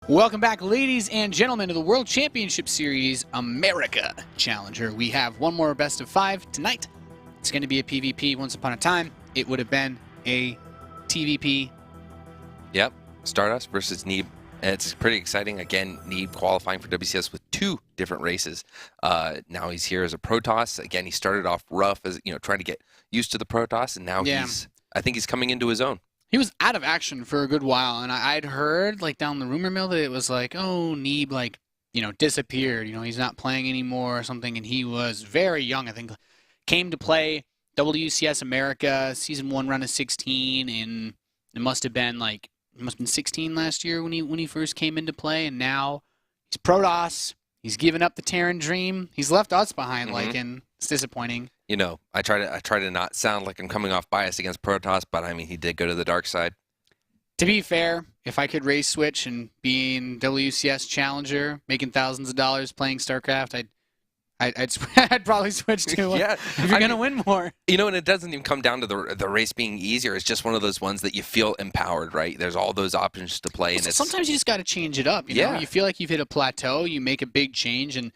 Welcome back, ladies and gentlemen, to the World Championship Series America Challenger. We have one more best of 5 tonight. It's going to be a PvP. Once upon a time, it would have been a TVP. Yep, StarDust versus Neeb. It's pretty exciting. Again, Neeb qualifying for WCS with 2 different races. Now he's here as a Protoss. Again, he started off rough as trying to get used to the Protoss, and now I think he's coming into his own. He was out of action for a good while, and I'd heard down the rumor mill that it was oh, Neeb disappeared. He's not playing anymore or something, and he was very young. I think came to play WCS America season 1 run of 16, and it must have been 16 last year when he first came into play, and now he's Protoss. He's given up the Terran dream. He's left us behind, and it's disappointing. I try to not sound like I'm coming off biased against Protoss, but I mean, he did go to the dark side. To be fair, if I could race switch and being WCS Challenger, making thousands of dollars playing StarCraft, I'd probably switch to if you're going to win more. And it doesn't even come down to the race being easier. It's just one of those ones that you feel empowered, right? There's all those options to play. And sometimes you just got to change it up. You know? You feel like you've hit a plateau, you make a big change, and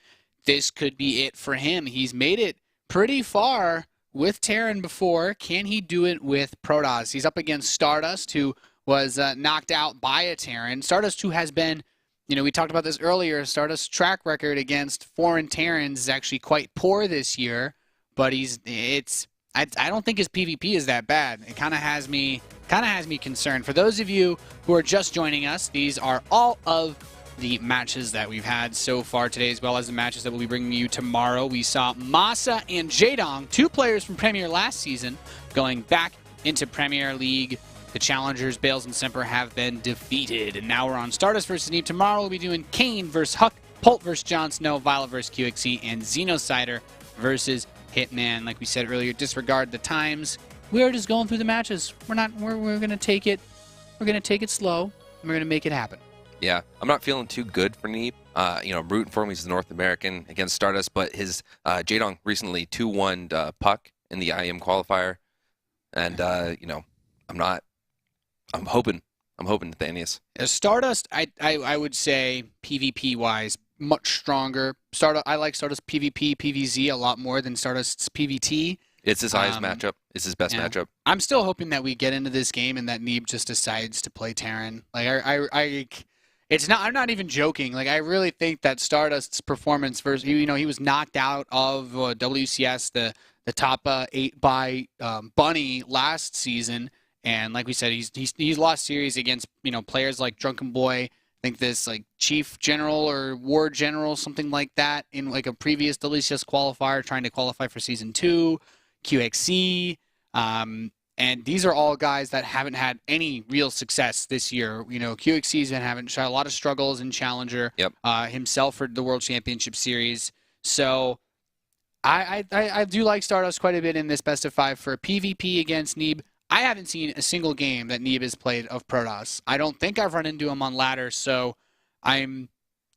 this could be it for him. He's made it pretty far with Terran before. Can he do it with Protoss? He's up against StarDust, who was knocked out by a Terran. StarDust, who has been, we talked about this earlier, StarDust's track record against foreign Terrans is actually quite poor this year, but I don't think his PvP is that bad. It kind of has me concerned. For those of you who are just joining us, these are all of the matches that we've had so far today, as well as the matches that we'll be bringing you tomorrow. We saw Masa and Jaedong, 2 players from Premier last season, going back into Premier League. The challengers, Bales and Semper, have been defeated. And now we're on StarDust versus Neeb. Tomorrow we'll be doing Kane versus Huck, Pult versus Jon Snow, Violet versus QXE, and Xenocider versus Hitman. Like we said earlier, disregard the times. We're just going through the matches. We're gonna take it. We're gonna take it slow. And we're gonna make it happen. Yeah, I'm not feeling too good for Neeb. I'm rooting for him. He's the North American against StarDust, but his Jaedong recently 2-1 Puck in the IM qualifier, and I'm hoping, Nathanius. StarDust, I would say PvP wise, much stronger. I like StarDust PvP, PvZ a lot more than StarDust's PvT. It's his highest matchup. It's his best matchup. I'm still hoping that we get into this game and that Neeb just decides to play Terran. I'm not even joking. I really think that StarDust's performance versus, he was knocked out of WCS, the top 8 by Bunny last season, and like we said, he's lost series against players like Drunken Boy. I think this Chief General or War General, something like that, in a previous WCS qualifier, trying to qualify for Season 2, QXE. And these are all guys that haven't had any real success this year. QXC's been having a lot of struggles in Challenger himself for the World Championship Series. So I do like StarDust quite a bit in this best of 5 for a PvP against Neeb. I haven't seen a single game that Neeb has played of Protoss. I don't think I've run into him on ladder, so I'm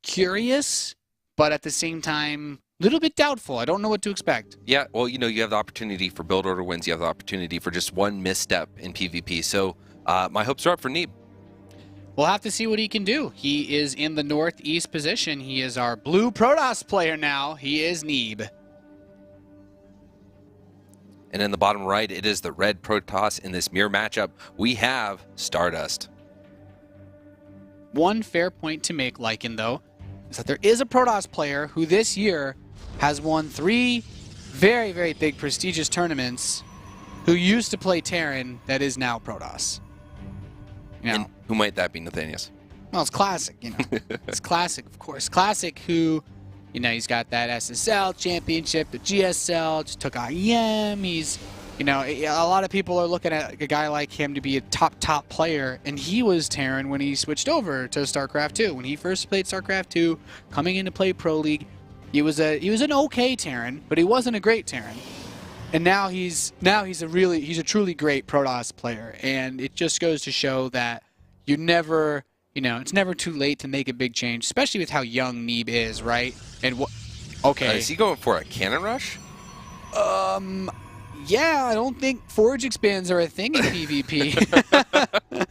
curious, but at the same time, little bit doubtful. I don't know what to expect. Yeah, well, you have the opportunity for build order wins. You have the opportunity for just one misstep in PvP. So my hopes are up for Neeb. We'll have to see what he can do. He is in the northeast position. He is our blue Protoss player now. He is Neeb. And in the bottom right, it is the red Protoss. In this mirror matchup, we have StarDust. One fair point to make, Lycan, though, is that there is a Protoss player who this year has won 3 very, very big prestigious tournaments, who used to play Terran, that is now Protoss. And who might that be, Nathanius? Well, it's Classic, It's Classic, of course. Classic, who, he's got that SSL championship, the GSL, just took IEM. He's, a lot of people are looking at a guy like him to be a top player, and he was Terran when he switched over to StarCraft 2. When he first played StarCraft 2, coming in to play Pro League, he was an okay Terran, but he wasn't a great Terran. And now he's a truly great Protoss player, and it just goes to show that you never, it's never too late to make a big change, especially with how young Neeb is, right? And okay, is he going for a cannon rush? Yeah, I don't think forge expands are a thing in PvP.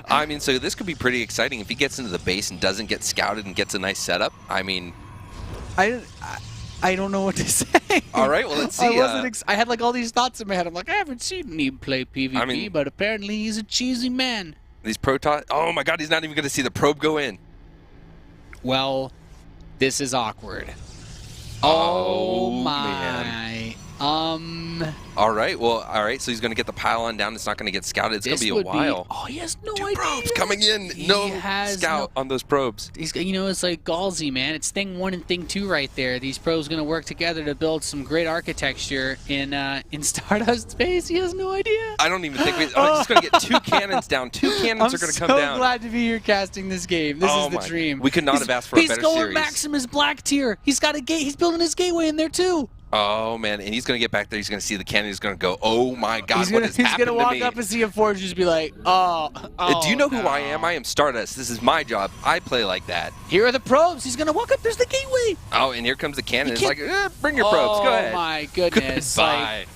I mean, so this could be pretty exciting if he gets into the base and doesn't get scouted and gets a nice setup. I mean, I don't know what to say. All right, well, let's see. I had like all these thoughts in my head. I'm like, I haven't seen Neeb play PvP, but apparently he's a cheesy man. These Protoss. Oh my God, he's not even going to see the probe go in. Well, this is awkward. Oh my. Man. All right. Well, all right. So he's going to get the pylon down. It's not going to get scouted. It's going to be a while. Oh, he has no Two idea. probes coming in. No scout on those probes. He's, you know, it's like Galsy, man. It's thing 1 and thing 2 right there. These probes going to work together to build some great architecture in Stardust space. He has no idea. I don't even think he's going to get 2 cannons down. 2 cannons are going to come down. I'm so glad to be here casting this game. This is the dream. We could not have asked for a better series. He's going Maximus Black tier. He's got a gate. He's building his gateway in there too. Oh, man, and he's going to get back there. He's going to see the cannon. He's going to go, oh, my God, what has happened to me? He's going to walk up and see a forge and just be like, oh, do you know who I am? I am StarDust. This is my job. I play like that. Here are the probes. He's going to walk up. There's the gateway. Oh, and here comes the cannon. It's like, bring your probes. Go ahead. Oh, my goodness. Goodbye.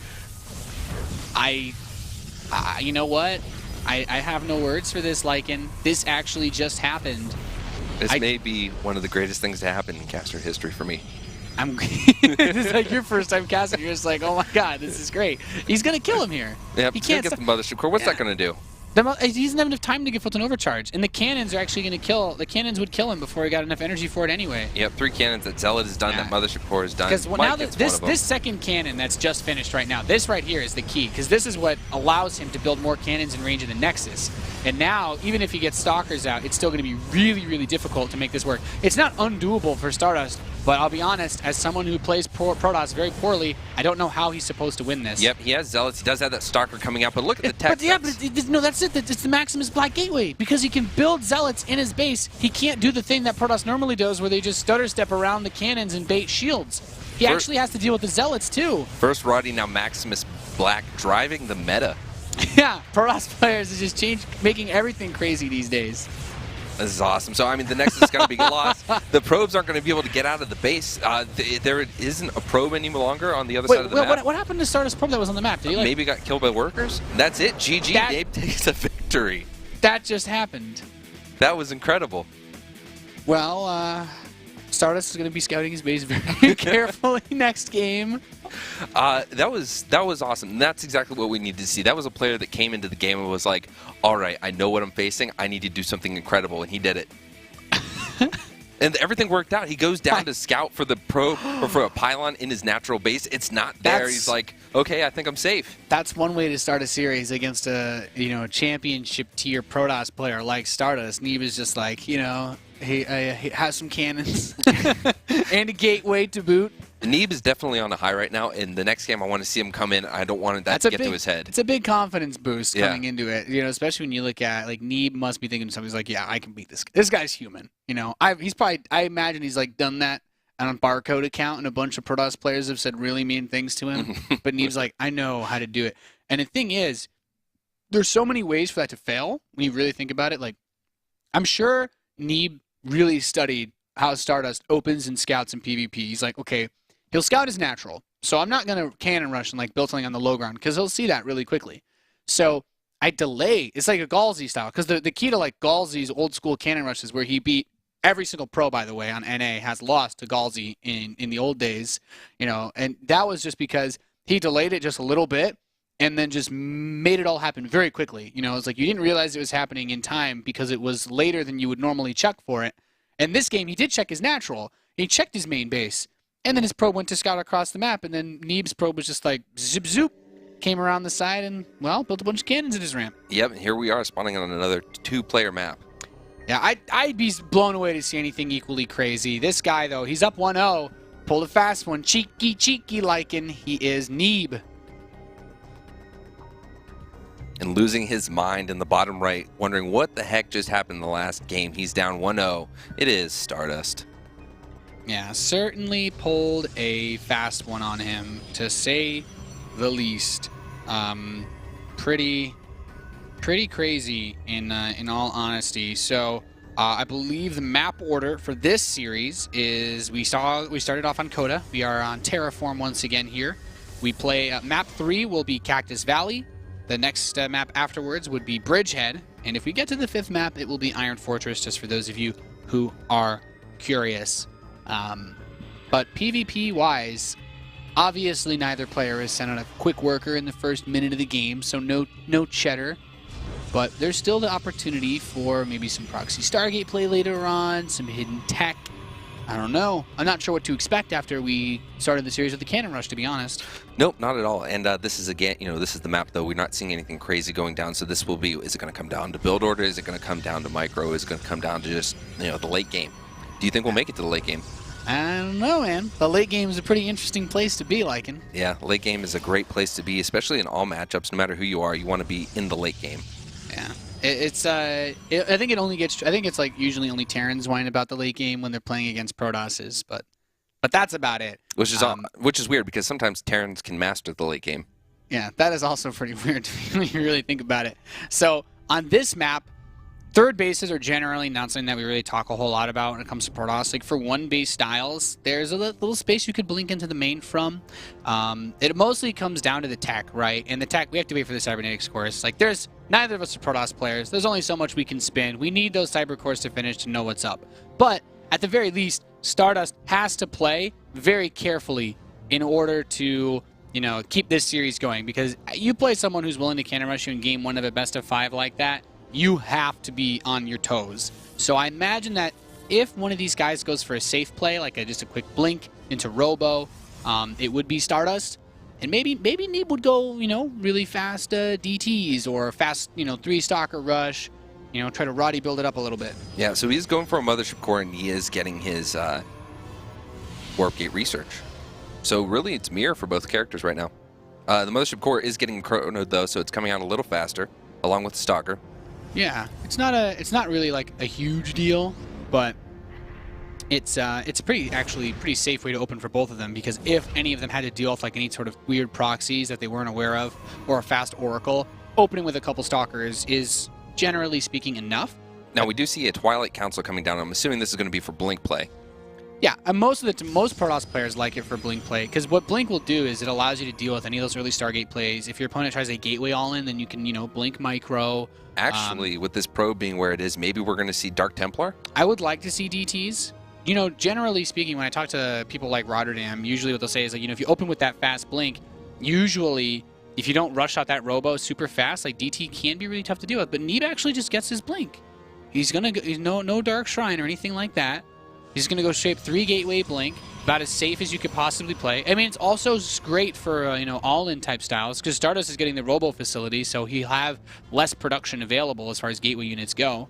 Like, you know what? I have no words for this, Lycan. This actually just happened. This may be one of the greatest things to happen in caster history for me. It's like your first time casting. You're just like, oh my God, this is great. He's gonna kill him here. Yeah, he can't get the mothership core. What's that gonna do? He doesn't have enough time to get Fulton overcharge, and the cannons are actually going to kill. The cannons would kill him before he got enough energy for it anyway. Yep, 3 cannons. That Zealot is done. That mothership core is done. Because now this second cannon that's just finished right now, this right here is the key, because this is what allows him to build more cannons in range of the Nexus. And now, even if he gets Stalkers out, it's still going to be really, really difficult to make this work. It's not undoable for Stardust, but I'll be honest, as someone who plays Protoss very poorly, I don't know how he's supposed to win this. Yep, he has Zealots. He does have that Stalker coming out, but look at the tech. No, that's it. It's the Maximus Black Gateway. Because he can build Zealots in his base, he can't do the thing that Protoss normally does where they just stutter step around the cannons and bait shields. He actually has to deal with the Zealots, too. First Roddy, now Maximus Black, driving the meta. Yeah, Protoss players is just making everything crazy these days. This is awesome. So, I mean, the Nexus is going to be lost. The probes aren't going to be able to get out of the base. There isn't a probe any longer on the other side of the map. What happened to Stardust probe that was on the map? Did he, maybe got killed by workers? That's it. GG. Neeb takes a victory. That just happened. That was incredible. Well, Stardust is going to be scouting his base very carefully next game. That was awesome. And that's exactly what we needed to see. That was a player that came into the game and was like, all right, I know what I'm facing. I need to do something incredible. And he did it. And everything worked out. He goes down to scout for the probe or for a pylon in his natural base. It's not there. He's like, okay, I think I'm safe. That's one way to start a series against a championship tier Protoss player like Stardust. Neeb is just like, he has some cannons and a gateway to boot. Neeb is definitely on a high right now. In the next game, I want to see him come in. I don't want that to get to his head. It's a big confidence boost coming into it. Especially when you look at Neeb must be thinking to himself, he's like, yeah, I can beat this. This guy's human. I imagine he's like done that on a barcode account, and a bunch of Protoss players have said really mean things to him. But Neeb's like, I know how to do it. And the thing is, there's so many ways for that to fail when you really think about it. Like, I'm sure Neeb really studied how Stardust opens and scouts in PvP. He's like, okay, he'll scout as natural, so I'm not going to cannon rush and build something on the low ground because he'll see that really quickly. So I delay. It's like a Galsy style, because the key to Galsy's old school cannon rushes, where he beat every single pro, by the way, on NA, has lost to Galsy in the old days, and that was just because he delayed it just a little bit and then just made it all happen very quickly. It's like you didn't realize it was happening in time because it was later than you would normally check for it. And this game, he did check his natural. He checked his main base. And then his probe went to scout across the map, and then Neeb's probe was just like, zip, zoop, came around the side and, built a bunch of cannons in his ramp. Yep, and here we are spawning on another 2-player map. Yeah, I'd be blown away to see anything equally crazy. This guy, though, he's up 1-0. Pulled a fast one. Cheeky Lycan. He is Neeb. And losing his mind in the bottom right, wondering what the heck just happened in the last game. He's down 1-0. It is Stardust. Yeah, certainly pulled a fast one on him, to say the least. Pretty crazy in all honesty. So I believe the map order for this series is we started off on Coda. We are on Terraform once again here. We play map 3 will be Cactus Valley. The next map afterwards would be Bridgehead. And if we get to the 5th map, it will be Iron Fortress, just for those of you who are curious. But PvP-wise, obviously neither player has sent out a quick worker in the first minute of the game, so no cheddar. But there's still the opportunity for maybe some proxy Stargate play later on, some hidden tech. I don't know. I'm not sure what to expect after we started the series with the Cannon Rush, to be honest. Nope, not at all. And this is, again, this is the map, though. We're not seeing anything crazy going down. So this will be, is it going to come down to build order? Is it going to come down to micro? Is it going to come down to just, the late game? Do you think we'll make it to the late game? I don't know, man. The late game is a pretty interesting place to be, liking. Yeah, late game is a great place to be, especially in all matchups. No matter who you are, you want to be in the late game. Yeah. I think it only gets. I think it's like usually only Terrans whine about the late game when they're playing against Protosses, but that's about it. Which is weird because sometimes Terrans can master the late game. Yeah, that is also pretty weird when you really think about it. So on this map, third bases are generally not something that we really talk a whole lot about when it comes to Protoss. Like for one base styles, there's a little space you could blink into the main from. It mostly comes down to the tech, right? And the tech, we have to wait for the cybernetics course. Like neither of us are Protoss players. There's only so much we can spin. We need those cyber cores to finish to know what's up. But at the very least, StarDust has to play very carefully in order to, keep this series going. Because you play someone who's willing to cannon rush you in game 1 of a best of 5 like that, you have to be on your toes. So I imagine that if one of these guys goes for a safe play, like just a quick blink into Robo, it would be StarDust. And maybe Neeb would go, really fast DTs or fast, 3-stalker rush, try to Roddy build it up a little bit. Yeah, so he's going for a Mothership Core, and he is getting his Warp Gate research. So really, it's mirror for both characters right now. The Mothership Core is getting chronoed, though, so it's coming out a little faster, along with the Stalker. Yeah, it's not really like a huge deal, but it's a pretty safe way to open for both of them, because if any of them had to deal with like any sort of weird proxies that they weren't aware of or a fast Oracle, opening with a couple Stalkers is generally speaking enough. Now we do see a Twilight Council coming down. I'm assuming this is going to be for blink play. Yeah, and most Protoss players like it for blink play, because what blink will do is it allows you to deal with any of those early Stargate plays. If your opponent tries a gateway all in, then you can blink micro. Actually, with this probe being where it is, maybe we're going to see Dark Templar. I would like to see DTs. Generally speaking, when I talk to people like Rotterdam, usually what they'll say is like, if you open with that fast blink, usually if you don't rush out that Robo super fast, like DT can be really tough to deal with. But Neeb actually just gets his blink. He's gonna go, no Dark Shrine or anything like that. He's gonna go straight 3 gateway blink, about as safe as you could possibly play. I mean, it's also great for all-in type styles, because StarDust is getting the Robo facility, so he'll have less production available as far as gateway units go.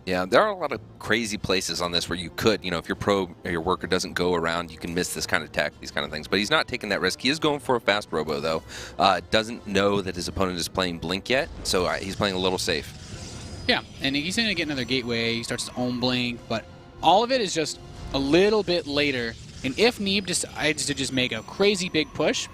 Yeah, there are a lot of crazy places on this where you could, if your probe or your worker doesn't go around, you can miss this kind of tech, these kind of things. But he's not taking that risk. He is going for a fast Robo, though. Doesn't know that his opponent is playing blink yet, so he's playing a little safe. Yeah, and he's going to get another gateway. He starts his own blink, but all of it is just a little bit later. And if Neeb decides to just make a crazy big push,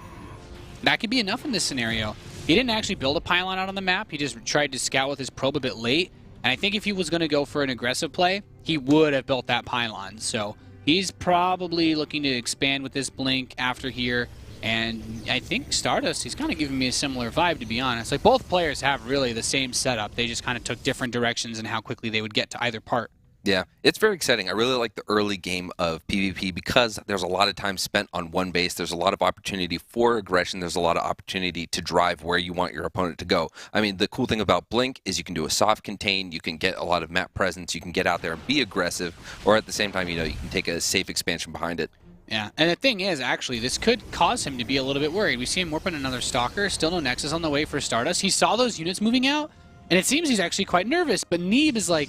that could be enough in this scenario. He didn't actually build a pylon out on the map. He just tried to scout with his probe a bit late. And I think if he was going to go for an aggressive play, he would have built that pylon. So he's probably looking to expand with this blink after here. And I think StarDust, he's kind of giving me a similar vibe, to be honest. Like, both players have really the same setup. They just kind of took different directions in how quickly they would get to either part. Yeah, it's very exciting. I really like the early game of PvP because there's a lot of time spent on one base. There's a lot of opportunity for aggression. There's a lot of opportunity to drive where you want your opponent to go. I mean, the cool thing about Blink is you can do a soft contain. You can get a lot of map presence. You can get out there and be aggressive, or at the same time, you can take a safe expansion behind it. Yeah, and the thing is, actually, this could cause him to be a little bit worried. We see him warping another Stalker. Still no Nexus on the way for StarDust. He saw those units moving out, and it seems he's actually quite nervous. But Neeb is like,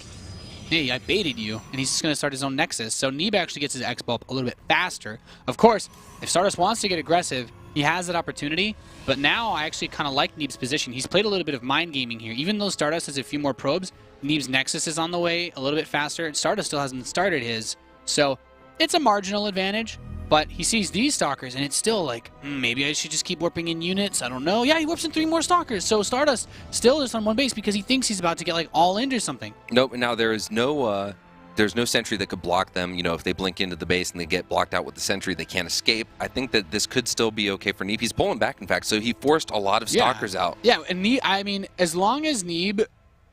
hey, I baited you, and he's just going to start his own Nexus. So Neeb actually gets his X-Bow up a little bit faster. Of course, if StarDust wants to get aggressive, he has that opportunity. But now I actually kind of like Neeb's position. He's played a little bit of mind gaming here. Even though StarDust has a few more probes, Neeb's Nexus is on the way a little bit faster, and StarDust still hasn't started his. So it's a marginal advantage. But he sees these Stalkers, and it's still like, maybe I should just keep warping in units. I don't know. Yeah, he warps in 3 more Stalkers. So StarDust still is on one base because he thinks he's about to get like all in or something. Nope. Now there's no sentry that could block them. If they blink into the base and they get blocked out with the sentry, they can't escape. I think that this could still be okay for Neeb. He's pulling back, in fact. So he forced a lot of Stalkers out. Yeah, and Neeb, I mean, as long as Neeb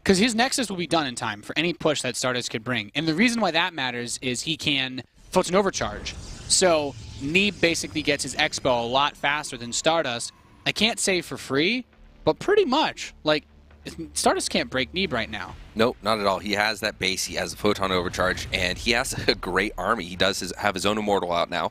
Because his Nexus will be done in time for any push that StarDust could bring. And the reason why that matters is he can Photon Overcharge. So Neeb basically gets his Expo a lot faster than StarDust. I can't say for free, but pretty much. Like, StarDust can't break Neeb right now. Nope, not at all. He has that base. He has the Photon Overcharge, and he has a great army. He does have his own Immortal out now,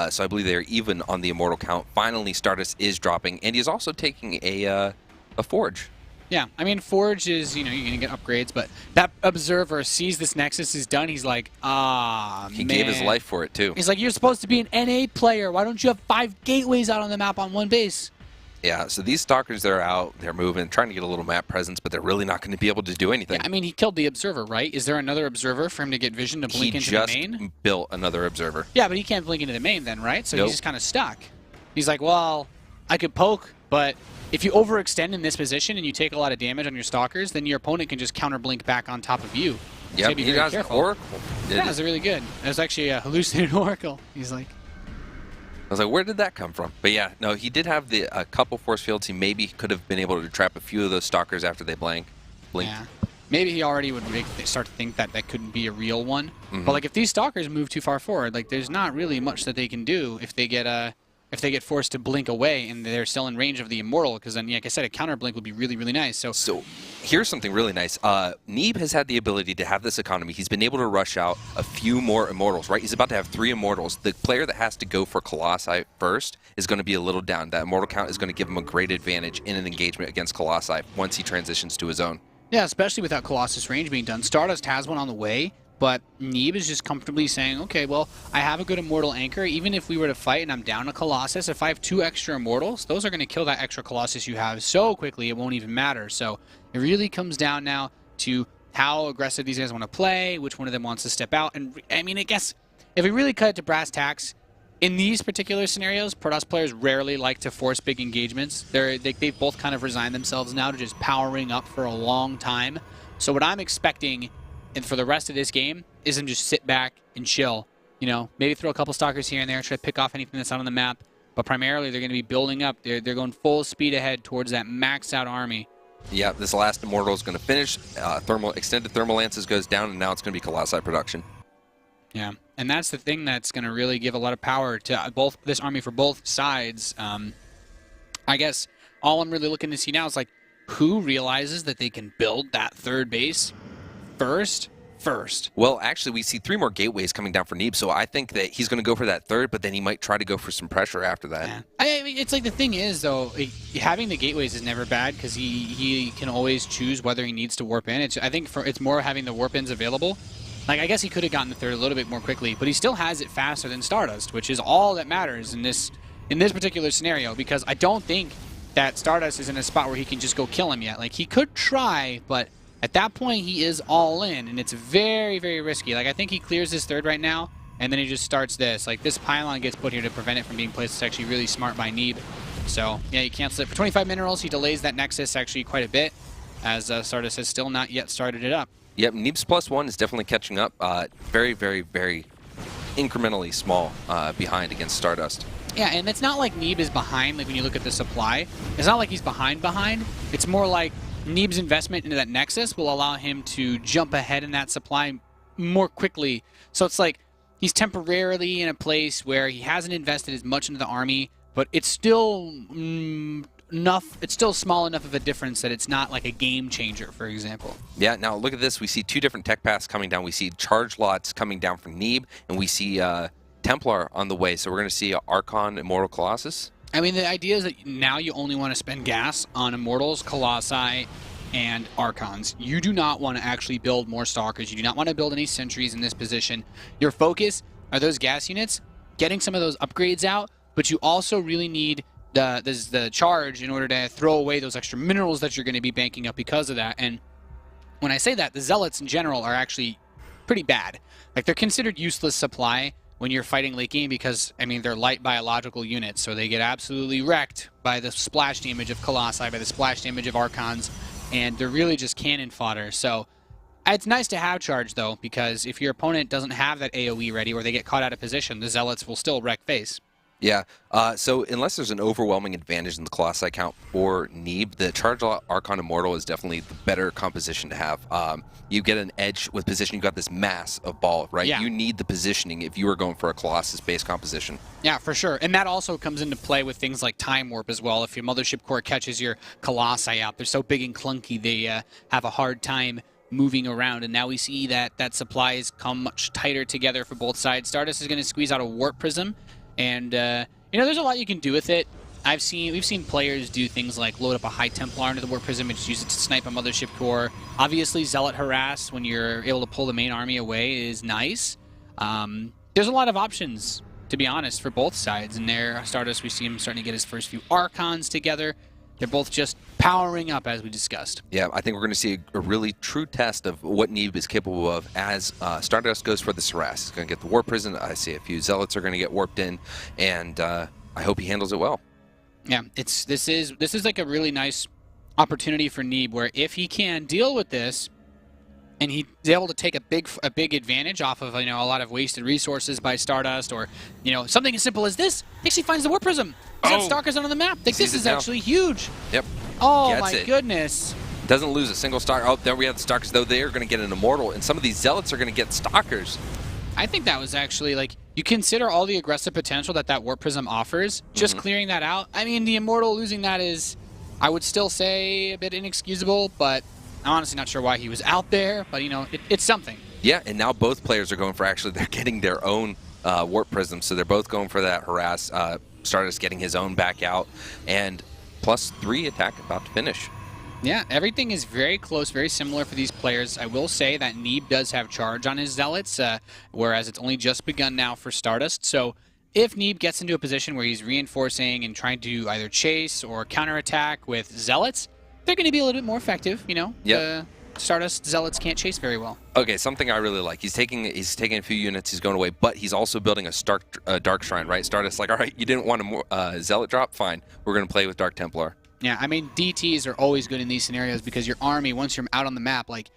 so I believe they're even on the Immortal count. Finally, StarDust is dropping, and he's also taking a Forge. Yeah, I mean, Forge is, you're going to get upgrades, but that Observer sees this Nexus is done, he's like, man. He gave his life for it, too. He's like, you're supposed to be an NA player. Why don't you have 5 gateways out on the map on one base? Yeah, so these Stalkers, they're out, they're moving, trying to get a little map presence, but they're really not going to be able to do anything. Yeah, I mean, he killed the Observer, right? Is there another Observer for him to get vision to blink into the main? He just built another Observer. Yeah, but he can't blink into the main then, right? So Nope. He's just kind of stuck. He's like, well, I could poke, but if you overextend in this position and you take a lot of damage on your Stalkers, then your opponent can just counter blink back on top of you. Yeah, he has an Oracle. Yeah, it's really good. It was actually a hallucinated Oracle. He's like... I was like, where did that come from? But yeah, no, he did have a couple force fields. He maybe could have been able to trap a few of those Stalkers after they blinked. Yeah. Maybe he already would start to think that that couldn't be a real one. But like if these Stalkers move too far forward, like there's not really much that they can do if they get forced to blink away and they're still in range of the Immortal, because then, like I said, a counter blink would be really, really nice. So here's something really nice. Neeb has had the ability to have this economy. He's been able to rush out a few more Immortals, right? He's about to have 3 Immortals. The player that has to go for Colossi first is going to be a little down. That Immortal count is going to give him a great advantage in an engagement against Colossi once he transitions to his own. Yeah, especially without Colossus range being done. StarDust has one on the way, but Neeb is just comfortably saying, okay, well, I have a good Immortal Anchor. Even if we were to fight and I'm down a Colossus, if I have 2 extra Immortals, those are going to kill that extra Colossus you have so quickly it won't even matter. So it really comes down now to how aggressive these guys want to play, which one of them wants to step out. And I mean, I guess if we really cut it to brass tacks, in these particular scenarios, Protoss players rarely like to force big engagements. They've both kind of resigned themselves now to just powering up for a long time. So what I'm expecting for the rest of this game is them just sit back and chill. Maybe throw a couple Stalkers here and there, try to pick off anything that's out on the map. But primarily, they're going to be building up. They're going full speed ahead towards that maxed out army. Yeah, this last Immortal is going to finish. Extended Thermal Lances goes down, and now it's going to be Colossi production. Yeah, and that's the thing that's going to really give a lot of power to both this army for both sides. I guess all I'm really looking to see now is like who realizes that they can build that third base first. Well, actually, we see 3 more gateways coming down for Neeb, so I think that he's going to go for that third, but then he might try to go for some pressure after that. Yeah. I mean, it's like the thing is, though, having the gateways is never bad because he can always choose whether he needs to warp in. I think it's more having the warp ins available. Like, I guess he could have gotten the third a little bit more quickly, but he still has it faster than StarDust, which is all that matters in this particular scenario, because I don't think that StarDust is in a spot where he can just go kill him yet. Like, he could try, but at that point, he is all in, and it's very, very risky. Like, I think he clears his third right now, and then he just starts this. Like, this pylon gets put here to prevent it from being placed. It's actually really smart by Neeb. So, yeah, he cancels it for 25 minerals. He delays that Nexus actually quite a bit, as StarDust has still not yet started it up. Yep, Neeb's +1 is definitely catching up. Very, very, very incrementally small behind against StarDust. Yeah, and it's not like Neeb is behind, like when you look at the supply. It's not like he's behind. It's more like Neeb's investment into that Nexus will allow him to jump ahead in that supply more quickly. So it's like he's temporarily in a place where he hasn't invested as much into the army, but it's still it's still small enough of a difference that it's not like a game changer, for example. Yeah, now look at this. We see 2 different tech paths coming down. We see charge lots coming down from Neeb, and we see Templar on the way. So we're going to see Archon, Immortal Colossus. I mean, the idea is that now you only want to spend gas on Immortals, Colossi, and Archons. You do not want to actually build more Stalkers. You do not want to build any Sentries in this position. Your focus are those gas units, getting some of those upgrades out, but you also really need the charge in order to throw away those extra minerals that you're going to be banking up because of that. And when I say that, the Zealots in general are actually pretty bad. Like, they're considered useless supply when you're fighting late game because, I mean, they're light biological units, so they get absolutely wrecked by the splash damage of Colossi, by the splash damage of Archons, and they're really just cannon fodder. So it's nice to have charge, though, because if your opponent doesn't have that AoE ready or they get caught out of position, the Zealots will still wreck face. Yeah, so unless there's an overwhelming advantage in the Colossi count for Neeb, the Charge Archon Immortal is definitely the better composition to have. You get an edge with position. You got this mass of ball, right? Yeah. You need the positioning if you were going for a Colossus-based composition. Yeah, for sure. And that also comes into play with things like Time Warp as well. If your Mothership Core catches your Colossi out, they're so big and clunky, they have a hard time moving around. And now we see that supply has come much tighter together for both sides. StarDust is going to squeeze out a Warp Prism. And, there's a lot you can do with it. We've seen players do things like load up a High Templar into the Warp Prism and just use it to snipe a Mothership Core. Obviously, Zealot Harass, when you're able to pull the main army away, is nice. There's a lot of options, to be honest, for both sides. And there, StarDust, we see him starting to get his first few Archons together. They're both just powering up, as we discussed. Yeah, I think we're going to see a really true test of what Neeb is capable of as StarDust goes for the Harass. He's going to get the Warp Prison. I see a few Zealots are going to get warped in, and I hope he handles it well. Yeah, this is like a really nice opportunity for Neeb, where if he can deal with this, and he's able to take a big advantage off of a lot of wasted resources by StarDust, or something as simple as this. He actually finds the Warp Prism. He's got Stalkers on the map. Like, this is actually huge. Yep. Oh my goodness. Doesn't lose a single Stalker. Oh, there we have the Stalkers, though. They are going to get an Immortal, and some of these Zealots are going to get Stalkers. I think that was actually, like, you consider all the aggressive potential that Warp Prism offers. Just clearing that out. I mean, the Immortal losing that is, I would still say, a bit inexcusable, but I'm honestly not sure why he was out there, but, it's something. Yeah, and now both players are going for, they're getting their own Warp Prism, so they're both going for that Harass. StarDust getting his own back out, and +3 attack about to finish. Yeah, everything is very close, very similar for these players. I will say that Neeb does have charge on his Zealots, whereas it's only just begun now for StarDust. So if Neeb gets into a position where he's reinforcing and trying to either chase or counterattack with Zealots, they're going to be a little bit more effective, Yep. StarDust Zealots can't chase very well. Okay, something I really like. He's taking a few units. He's going away, but he's also building a Dark Shrine, right? StarDust's like, all right, you didn't want a Zealot drop? Fine. We're going to play with Dark Templar. Yeah, I mean, DTs are always good in these scenarios because your army, once you're out on the map, like,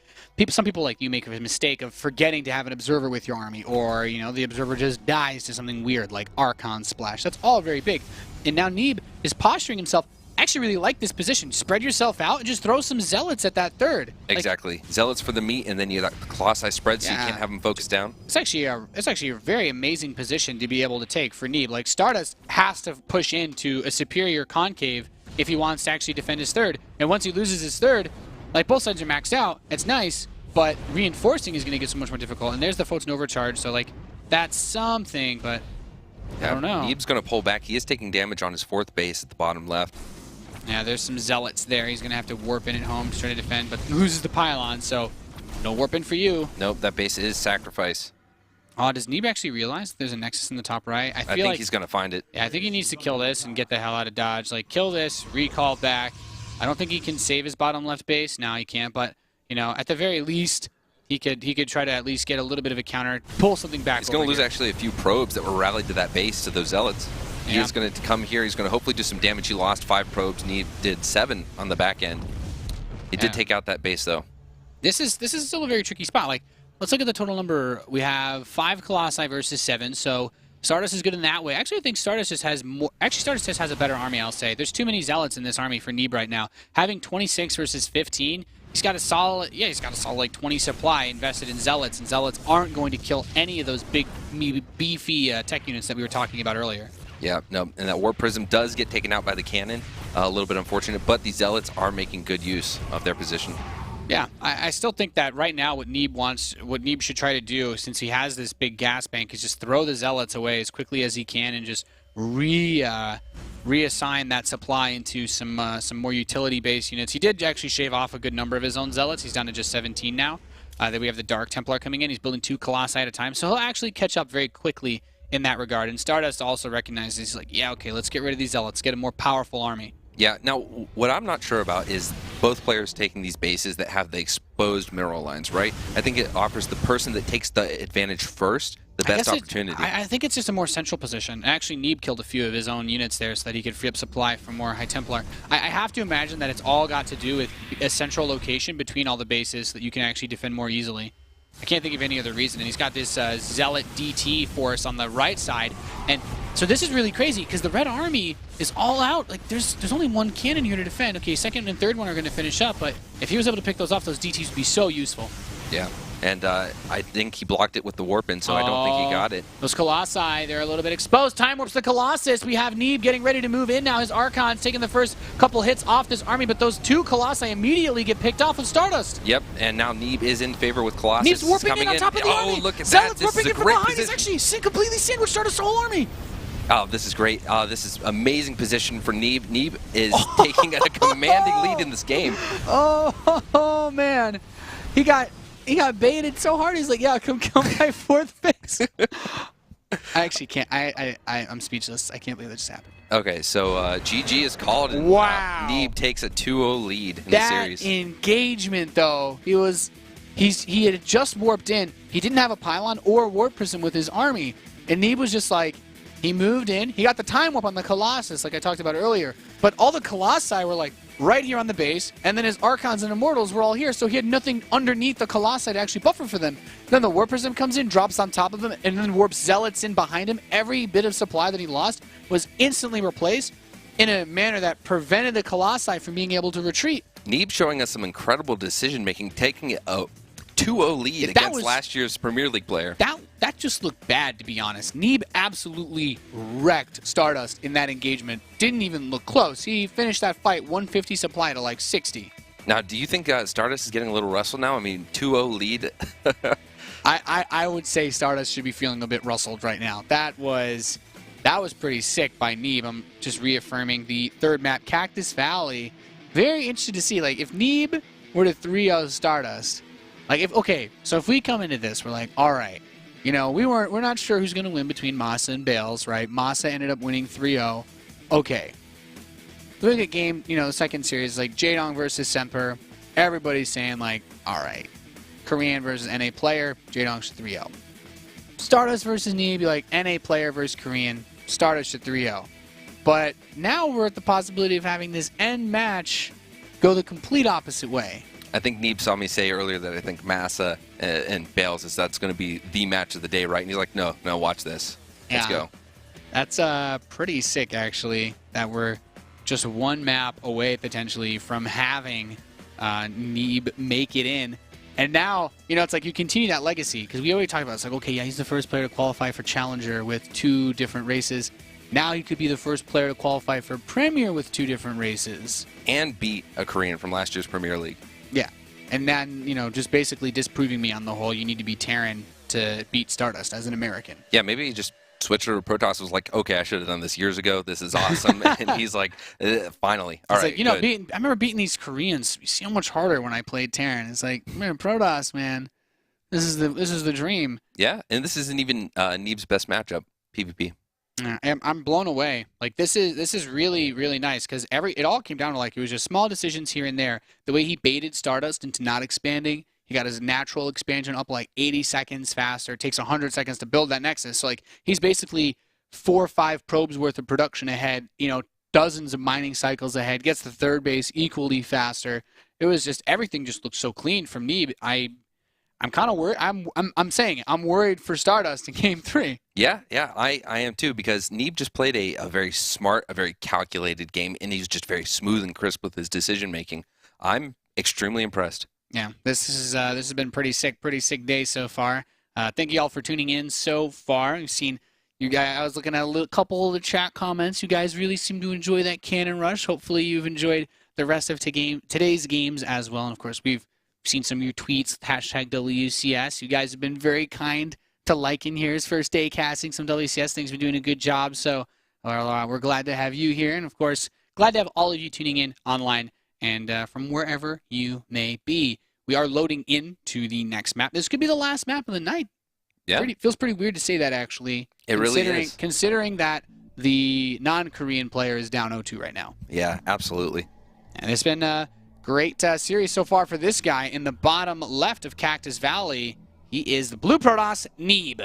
some people like you make a mistake of forgetting to have an observer with your army, or, the observer just dies to something weird like Archon Splash. That's all very big. And now Neeb is posturing himself. I actually really like this position. Spread yourself out and just throw some Zealots at that third. Exactly. Zealots for the meat, and then you got the Colossi spread, so you can't have them focus down. It's actually a very amazing position to be able to take for Neeb. Like, StarDust has to push into a superior concave if he wants to actually defend his third. And once he loses his third, like, both sides are maxed out. It's nice, but reinforcing is going to get so much more difficult. And there's the Photon Overcharge, so, like, that's something, but I don't know. Neeb's going to pull back. He is taking damage on his 4th base at the bottom left. Yeah, there's some Zealots there. He's going to have to warp in at home to try to defend, but loses the pylon, so no warp in for you. Nope, that base is sacrifice. Oh, does Neeb actually realize there's a Nexus in the top right? I think he's going to find it. Yeah, I think he needs to kill this and get the hell out of Dodge. Like, kill this, recall back. I don't think he can save his bottom left base. No, he can't, but, at the very least, he could try to at least get a little bit of a counter, pull something back. He's going to lose actually a few probes that were rallied to that base, to those Zealots. He's going to come here. He's going to hopefully do some damage. He lost 5 probes. Neeb did 7 on the back end. He did take out that base, though. This is still a very tricky spot. Like, let's look at the total number. We have 5 Colossi versus 7, so StarDust is good in that way. Actually, I think StarDust just has more. Actually, StarDust just has a better army, I'll say. There's too many Zealots in this army for Neeb right now. Having 26 versus 15, he's got a solid, like 20 supply invested in Zealots, and Zealots aren't going to kill any of those big, beefy tech units that we were talking about earlier. Yeah, no, and that Warp Prism does get taken out by the cannon. A little bit unfortunate, but these Zealots are making good use of their position. Yeah, I still think that right now what Neeb should try to do, since he has this big gas bank, is just throw the Zealots away as quickly as he can and just reassign that supply into some more utility-based units. He did actually shave off a good number of his own Zealots. He's down to just 17 now. Then we have the Dark Templar coming in. He's building 2 Colossi at a time, so he'll actually catch up very quickly in that regard. And StarDust also recognizes, he's like, yeah, okay, let's get rid of these Zealots, get a more powerful army. Yeah, now, what I'm not sure about is both players taking these bases that have the exposed mineral lines, right? I think it offers the person that takes the advantage first the best opportunity. I think it's just a more central position. Actually, Neeb killed a few of his own units there so that he could free up supply for more High Templar. I have to imagine that it's all got to do with a central location between all the bases so that you can actually defend more easily. I can't think of any other reason. And he's got this Zealot DT force on the right side, and So this is really crazy because the Red Army is all out. Like there's only one cannon here to defend. Okay, second and third one are going to finish up, but if he was able to pick those off, those DTs would be so useful. Yeah. And I think he blocked it with the warp in, so I don't think he got it. Those Colossi, they're a little bit exposed. Time warps the Colossus. We have Neeb getting ready to move in now. His Archon's taking the first couple hits off this army, but those two Colossi immediately get picked off with StarDust. Yep, and now Neeb is in favor with Colossus. Neeb's warping in on top of the army. Oh, look at Zealot's that. This warping is a in from great behind. position. He's actually completely sandwiched StarDust's whole army. Oh, this is great. This is amazing position for Neeb. Neeb is taking a commanding lead in this game. Oh man. He got baited so hard. He's like, yeah, come by fourth base. I actually can't. I'm speechless. I can't believe that just happened. Okay, so GG is called, and wow. Neeb takes a 2-0 lead in the series. That engagement, though, he had just warped in. He didn't have a pylon or a warp prism with his army, and Neeb was just like, he moved in. He got the time warp on the Colossus, like I talked about earlier, but all the Colossi were like right here on the base, and then his Archons and Immortals were all here, so he had nothing underneath the Colossi to actually buffer for them. Then the Warp Prism comes in, drops on top of him, and then warps Zealots in behind him. Every bit of supply that he lost was instantly replaced in a manner that prevented the Colossi from being able to retreat. Neeb showing us some incredible decision-making, taking a 2-0 lead against last year's Premier League player. That just looked bad, to be honest. Neeb absolutely wrecked StarDust in that engagement. Didn't even look close. He finished that fight 150 supply to like 60. Now, do you think StarDust is getting a little rustled now? I mean, 2-0 lead. I would say StarDust should be feeling a bit rustled right now. That was pretty sick by Neeb. I'm just reaffirming the third map, Cactus Valley. Very interested to see, like, if Neeb were to 3-0 StarDust. Like, if we come into this, we're like, all right, you know, we're not sure who's going to win between Masa and Bales, right? Masa ended up winning 3-0. Okay. Look at game, you know, the second series, like Jaedong versus Semper. Everybody's saying, like, all right, Korean versus NA player, Jaedong should 3-0. StarDust versus Neeb, like, NA player versus Korean, StarDust should 3-0. But now we're at the possibility of having this end match go the complete opposite way. I think Neeb saw me say earlier that I think Masa and Bales that's going to be the match of the day, right? And he's like, no, watch this. Let's go. That's pretty sick, actually, that we're just one map away, potentially, from having Neeb make it in. And now, you know, it's like you continue that legacy, because we already talked about it. It's like, okay, yeah, he's the first player to qualify for Challenger with 2 different races. Now he could be the first player to qualify for Premier with 2 different races. And beat a Korean from last year's Premier League. Yeah, and then, you know, just basically disproving me on the whole, you need to be Terran to beat StarDust as an American. Yeah, maybe he just switched to Protoss, was like, okay, I should have done this years ago. This is awesome. And he's like, finally. All right, like, you know, I remember beating these Koreans so much harder when I played Terran. It's like, man, Protoss, man, this is the dream. Yeah, and this isn't even Neeb's best matchup, PvP. I'm blown away. Like, this is really, really nice, because it all came down to, like, it was just small decisions here and there. The way he baited StarDust into not expanding, he got his natural expansion up like 80 seconds faster. It takes 100 seconds to build that Nexus. So, like, he's basically 4 or 5 probes worth of production ahead, you know, dozens of mining cycles ahead, gets the third base equally faster. It was just, everything just looked so clean from Neeb. I'm kind of worried. I'm saying it. I'm worried for StarDust in Game 3. Yeah, I am too, because Neeb just played a very smart, a very calculated game, and he's just very smooth and crisp with his decision making. I'm extremely impressed. Yeah, this has been pretty sick day so far. Thank you all for tuning in so far. We've seen you guys. I was looking at a couple of the chat comments. You guys really seem to enjoy that cannon rush. Hopefully, you've enjoyed the rest of today's games as well. And of course, we've seen some of your tweets, hashtag WCS. You guys have been very kind to liking here's first day casting some WCS things. Been doing a good job, so we're glad to have you here, and of course, glad to have all of you tuning in online and from wherever you may be. We are loading into the next map. This could be the last map of the night. Yeah, feels pretty weird to say that, actually. It really is. Considering that the non-Korean player is down 0-2 right now. Yeah, absolutely. And it's been a great series so far for this guy. In the bottom left of Cactus Valley, he is the Blue Protoss, Neeb.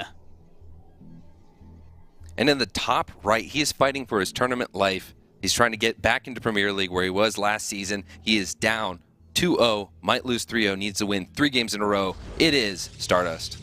And in the top right, he is fighting for his tournament life. He's trying to get back into Premier League where he was last season. He is down 2-0, might lose 3-0, needs to win 3 games in a row. It is StarDust.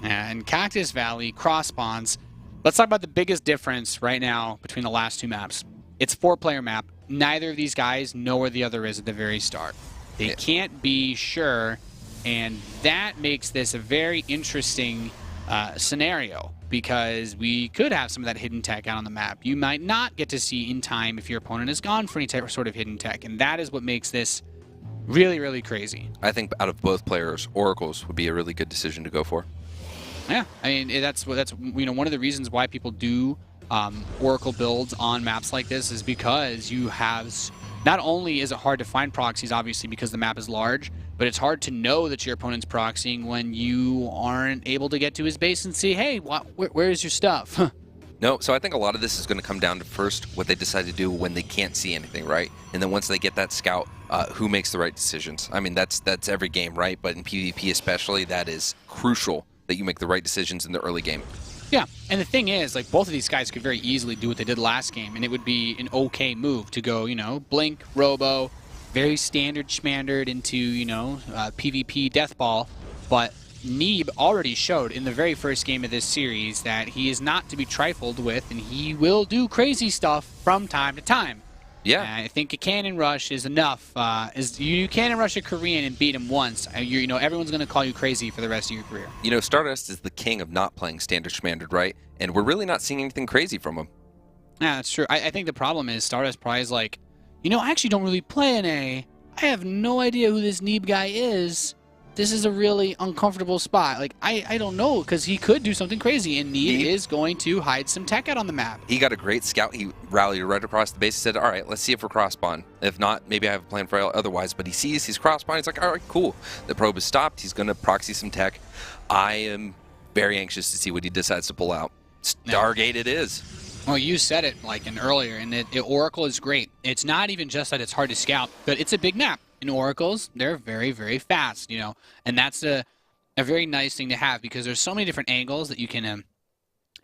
Yeah, and Cactus Valley cross spawns. Let's talk about the biggest difference right now between the last two maps. It's a 4-player map. Neither of these guys know where the other is at the very start. They can't be sure, and that makes this a very interesting scenario, because we could have some of that hidden tech out on the map. You might not get to see in time if your opponent is gone for any type of sort of hidden tech, and that is what makes this really, really crazy. I think out of both players, Oracles would be a really good decision to go for. Yeah, I mean, that's one of the reasons why people do Oracle builds on maps like this, is because you have, not only is it hard to find proxies, obviously, because the map is large, but it's hard to know that your opponent's proxying when you aren't able to get to his base and see, hey, where's your stuff? No, so I think a lot of this is going to come down to first what they decide to do when they can't see anything, right? And then once they get that scout, who makes the right decisions. I mean, that's every game, right? But in PvP especially, that is crucial that you make the right decisions in the early game. Yeah, and the thing is, like, both of these guys could very easily do what they did last game, and it would be an okay move to go, blink, robo, very standard schmandered into, PvP deathball. But Neeb already showed in the very first game of this series that he is not to be trifled with, and he will do crazy stuff from time to time. Yeah. I think a cannon rush is enough. You cannon rush a Korean and beat him once. Everyone's going to call you crazy for the rest of your career. StarDust is the king of not playing standard schmandered, right? And we're really not seeing anything crazy from him. Yeah, that's true. I think the problem is StarDust probably is like, I actually don't really play an A. I have no idea who this Neeb guy is. This is a really uncomfortable spot. Like, I don't know, because he could do something crazy, and Neeb is going to hide some tech out on the map. He got a great scout. He rallied right across the base and said, all right, let's see if we're cross-spawn. If not, maybe I have a plan for otherwise. But he sees he's cross-spawn. He's like, all right, cool. The probe is stopped. He's going to proxy some tech. I am very anxious to see what he decides to pull out. Stargate it is. Well, you said it earlier, and Oracle is great. It's not even just that it's hard to scout, but it's a big map. And Oracles, they're very, very fast, and that's a very nice thing to have, because there's so many different angles that you can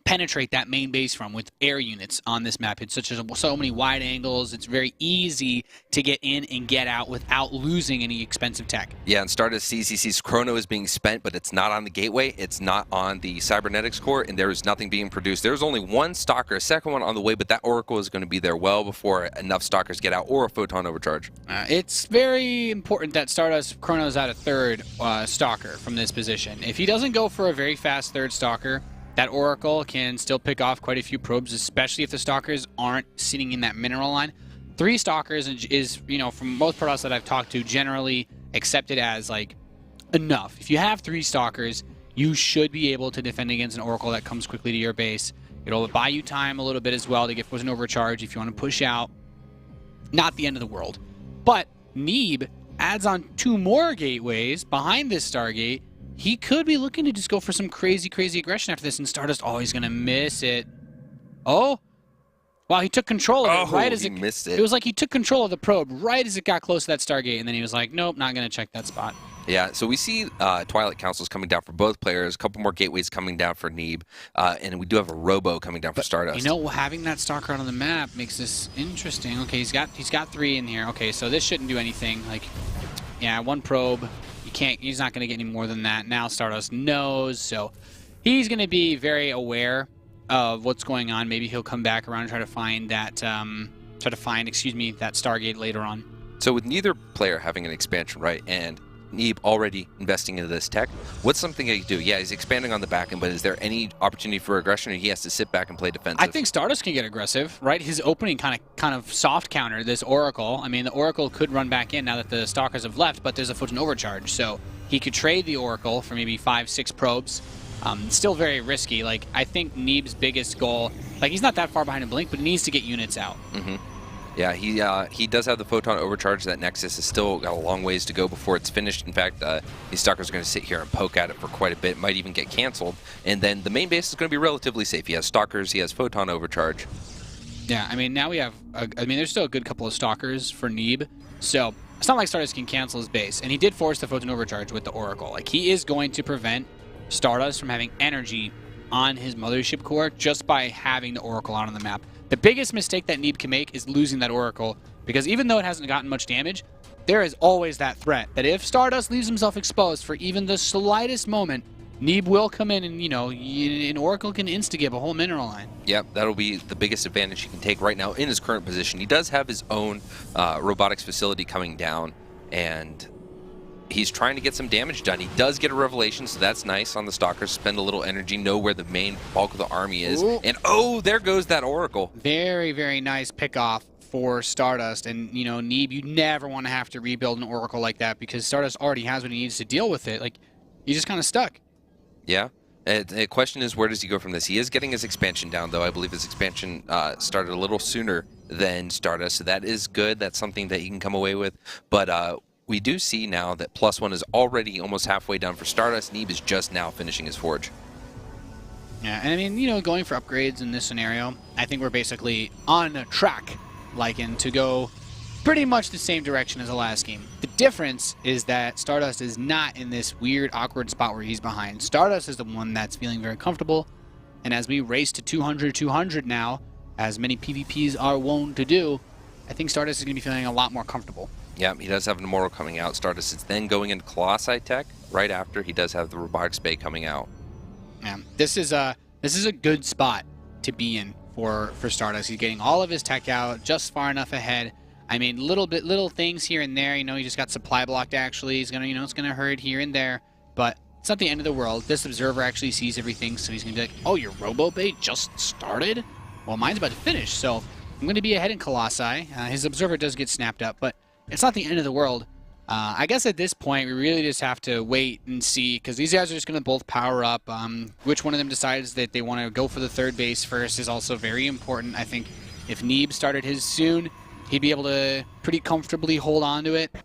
penetrate that main base from with air units on this map. It's so many wide angles. It's very easy to get in and get out without losing any expensive tech. Yeah, and StarDust sees, he sees Chrono is being spent, but it's not on the gateway. It's not on the cybernetics core, and there is nothing being produced. There's only one stalker, a second one on the way, but that Oracle is going to be there well before enough stalkers get out, or a photon overcharge. It's very important that StarDust Chronos out a third stalker from this position. If he doesn't go for a very fast third stalker, that Oracle can still pick off quite a few probes, especially if the stalkers aren't sitting in that mineral line. 3 stalkers is, from most Protoss that I've talked to, generally accepted as, enough. If you have 3 stalkers, you should be able to defend against an Oracle that comes quickly to your base. It'll buy you time a little bit as well to get an overcharge if you want to push out. Not the end of the world. But Neeb adds on 2 more gateways behind this Stargate. He could be looking to just go for some crazy, crazy aggression after this, and StarDust, he's going to miss it. Oh. Wow, he took control of it right as it missed it. It was like he took control of the probe right as it got close to that Stargate, and then he was like, nope, not going to check that spot. Yeah, so we see Twilight Councils coming down for both players, a couple more gateways coming down for Neeb, and we do have a Robo coming down for StarDust. Having that stalker out on the map makes this interesting. Okay, he's got 3 in here. Okay, so this shouldn't do anything. Yeah, 1 probe. He's not going to get any more than that. Now StarDust knows, so he's going to be very aware of what's going on. Maybe he'll come back around and try to find that that Stargate later on. So with neither player having an expansion, right, and Neeb already investing into this tech, what's something that he can do? Yeah, he's expanding on the back end, but is there any opportunity for aggression, or he has to sit back and play defensive? I think StarDust can get aggressive, right? His opening kind of soft counter this Oracle. I mean, the Oracle could run back in now that the Stalkers have left, but there's a photon overcharge, so he could trade the Oracle for maybe 5-6 probes. Still very risky. I think Neeb's biggest goal, he's not that far behind a blink, but he needs to get units out. Mm-hmm. Yeah, he does have the photon overcharge. That Nexus has still got a long ways to go before it's finished. In fact, these Stalkers are going to sit here and poke at it for quite a bit. Might even get canceled. And then the main base is going to be relatively safe. He has Stalkers. He has photon overcharge. Yeah, I mean, now we have... there's still a good couple of Stalkers for Neeb. So it's not like StarDust can cancel his base. And he did force the photon overcharge with the Oracle. He is going to prevent StarDust from having energy on his mothership core just by having the Oracle out on the map. The biggest mistake that Neeb can make is losing that Oracle, because even though it hasn't gotten much damage, there is always that threat that if StarDust leaves himself exposed for even the slightest moment, Neeb will come in and, you know, an Oracle can insta-give a whole mineral line. Yep, that'll be the biggest advantage he can take right now in his current position. He does have his own robotics facility coming down, and he's trying to get some damage done. He does get a revelation, so that's nice on the Stalkers. Spend a little energy, know where the main bulk of the army is. Ooh. And, oh, there goes that Oracle. Very, very nice pick-off for StarDust. And, you know, Neeb, you never want to have to rebuild an Oracle like that because StarDust already has what he needs to deal with it. Like, he's just kind of stuck. Yeah. The question is, where does he go from this? He is getting his expansion down, though. I believe his expansion started a little sooner than StarDust, so that is good. That's something that he can come away with. But we do see now that +1 is already almost halfway done for StarDust. Neeb is just now finishing his forge. Yeah, and I mean, you know, going for upgrades in this scenario, I think we're basically on a track, Lycan, to go pretty much the same direction as the last game. The difference is that StarDust is not in this weird, awkward spot where he's behind. StarDust is the one that's feeling very comfortable, and as we race to 200 now, as many PvPs are wont to do, I think StarDust is going to be feeling a lot more comfortable. Yeah, he does have an Immortal coming out. StarDust is then going into Colossi tech right after. He does have the Robotics Bay coming out. Yeah, this is a good spot to be in for StarDust. He's getting all of his tech out just far enough ahead. I mean, little things here and there. You know, he just got supply blocked. Actually, he's gonna, you know, it's gonna hurt here and there, but it's not the end of the world. This observer actually sees everything, so he's gonna be like, "Oh, your Robo Bay just started? Well, mine's about to finish, so I'm gonna be ahead in Colossi." His observer does get snapped up, but it's not the end of the world. I guess at this point, we really just have to wait and see, because these guys are just going to both power up. Which one of them decides that they want to go for the third base first is also very important. I think if Neeb started his soon, he'd be able to pretty comfortably hold on to it.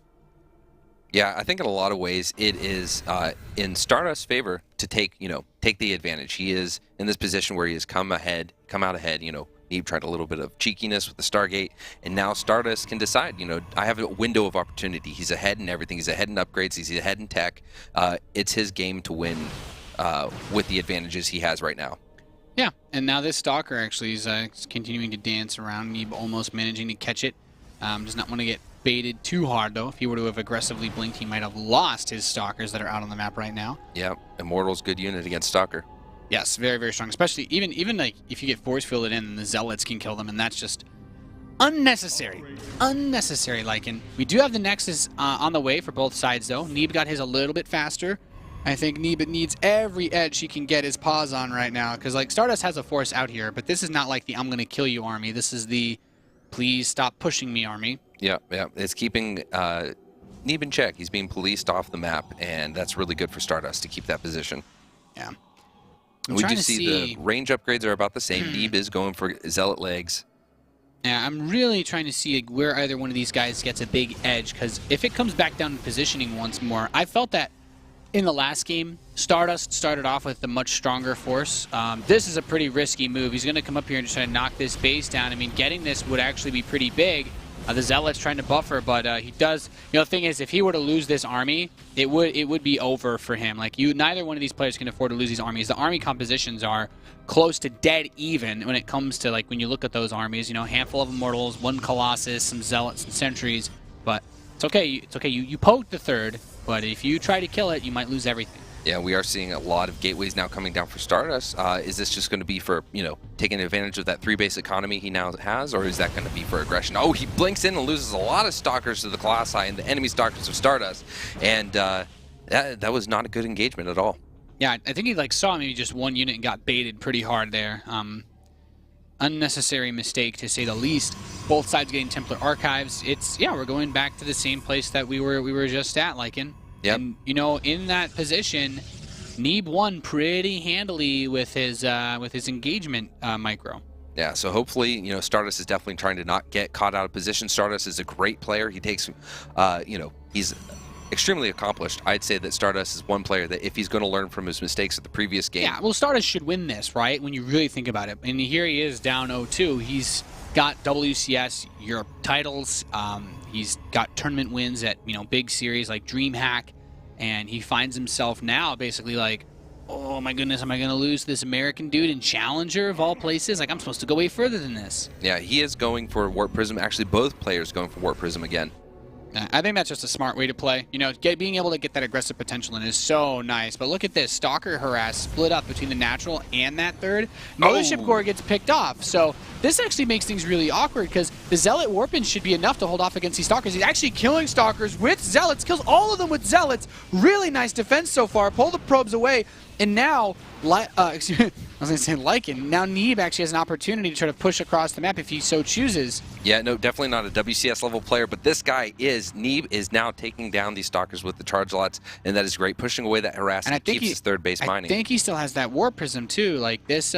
Yeah, I think in a lot of ways it is in Stardust's favor to take the advantage. He is in this position where he has come out ahead, you know. Neeb tried a little bit of cheekiness with the Stargate, and now Stardust can decide, you know, I have a window of opportunity. He's ahead in everything. He's ahead in upgrades. He's ahead in tech. It's his game to win with the advantages he has right now. Yeah, and now this Stalker actually is continuing to dance around. Neeb almost managing to catch it. Does not want to get baited too hard, though. If he were to have aggressively blinked, he might have lost his Stalkers that are out on the map right now. Yeah, Immortal's good unit against Stalker. Yes, very, very strong. Especially even like if you get force fielded in, the Zealots can kill them, and that's just unnecessary. Unnecessary, Lycan. We do have the Nexus on the way for both sides, though. Neeb got his a little bit faster. I think Neeb needs every edge he can get his paws on right now, because like Stardust has a force out here, but this is not like the I'm gonna kill you army. This is the please stop pushing me army. Yeah. It's keeping Neeb in check. He's being policed off the map, and that's really good for Stardust to keep that position. Yeah. We do see the range upgrades are about the same. Neeb is going for Zealot legs. Yeah, I'm really trying to see where either one of these guys gets a big edge, because if it comes back down to positioning once more, I felt that in the last game, Stardust started off with a much stronger force. This is a pretty risky move. He's going to come up here and just try to knock this base down. I mean, getting this would actually be pretty big. The Zealot's trying to buffer, but he does. You know, the thing is, if he were to lose this army, it would be over for him. Like neither one of these players can afford to lose these armies. The army compositions are close to dead even when it comes to like when you look at those armies. You know, a handful of Immortals, one Colossus, some Zealots and Sentries. But it's okay. It's okay. You poked the third, but if you try to kill it, you might lose everything. Yeah, we are seeing a lot of gateways now coming down for Stardust. Is this just going to be for, you know, taking advantage of that 3-base economy he now has, or is that going to be for aggression? Oh, he blinks in and loses a lot of Stalkers to the Colossi and the enemy Stalkers of Stardust, and that was not a good engagement at all. Yeah, I think he like saw maybe just one unit and got baited pretty hard there. Unnecessary mistake to say the least. Both sides getting Templar Archives. We're going back to the same place that we were just at, Lycan. Yep. And, you know, in that position, Neeb won pretty handily with his engagement micro. Yeah, so hopefully, you know, Stardust is definitely trying to not get caught out of position. Stardust is a great player. He takes, you know, he's extremely accomplished. I'd say that Stardust is one player that if he's going to learn from his mistakes of the previous game. Yeah, well, Stardust should win this, right? When you really think about it. And here he is down 0-2. He's got WCS Europe titles. He's got tournament wins at, you know, big series like DreamHack, and he finds himself now basically like, oh my goodness, am I going to lose this American dude in Challenger of all places? Like, I'm supposed to go way further than this. Yeah, he is going for Warp Prism. Actually, both players going for Warp Prism again. I think that's just a smart way to play. You know, being able to get that aggressive potential in is so nice. But look at this. Stalker Harass split up between the natural and that third. Mothership Core gets picked off. So this actually makes things really awkward because the Zealot Warpin should be enough to hold off against these Stalkers. He's actually killing Stalkers with Zealots. Kills all of them with Zealots. Really nice defense so far. Pull the probes away. And now, excuse me, I was going to say Lycan. Now Neeb actually has an opportunity to try to push across the map if he so chooses. Yeah, no, definitely not a WCS level player, but this guy is. Neeb is now taking down these Stalkers with the charge lots, and that is great. Pushing away that harassment, and keeps his third base mining. I think he still has that War Prism too. Like this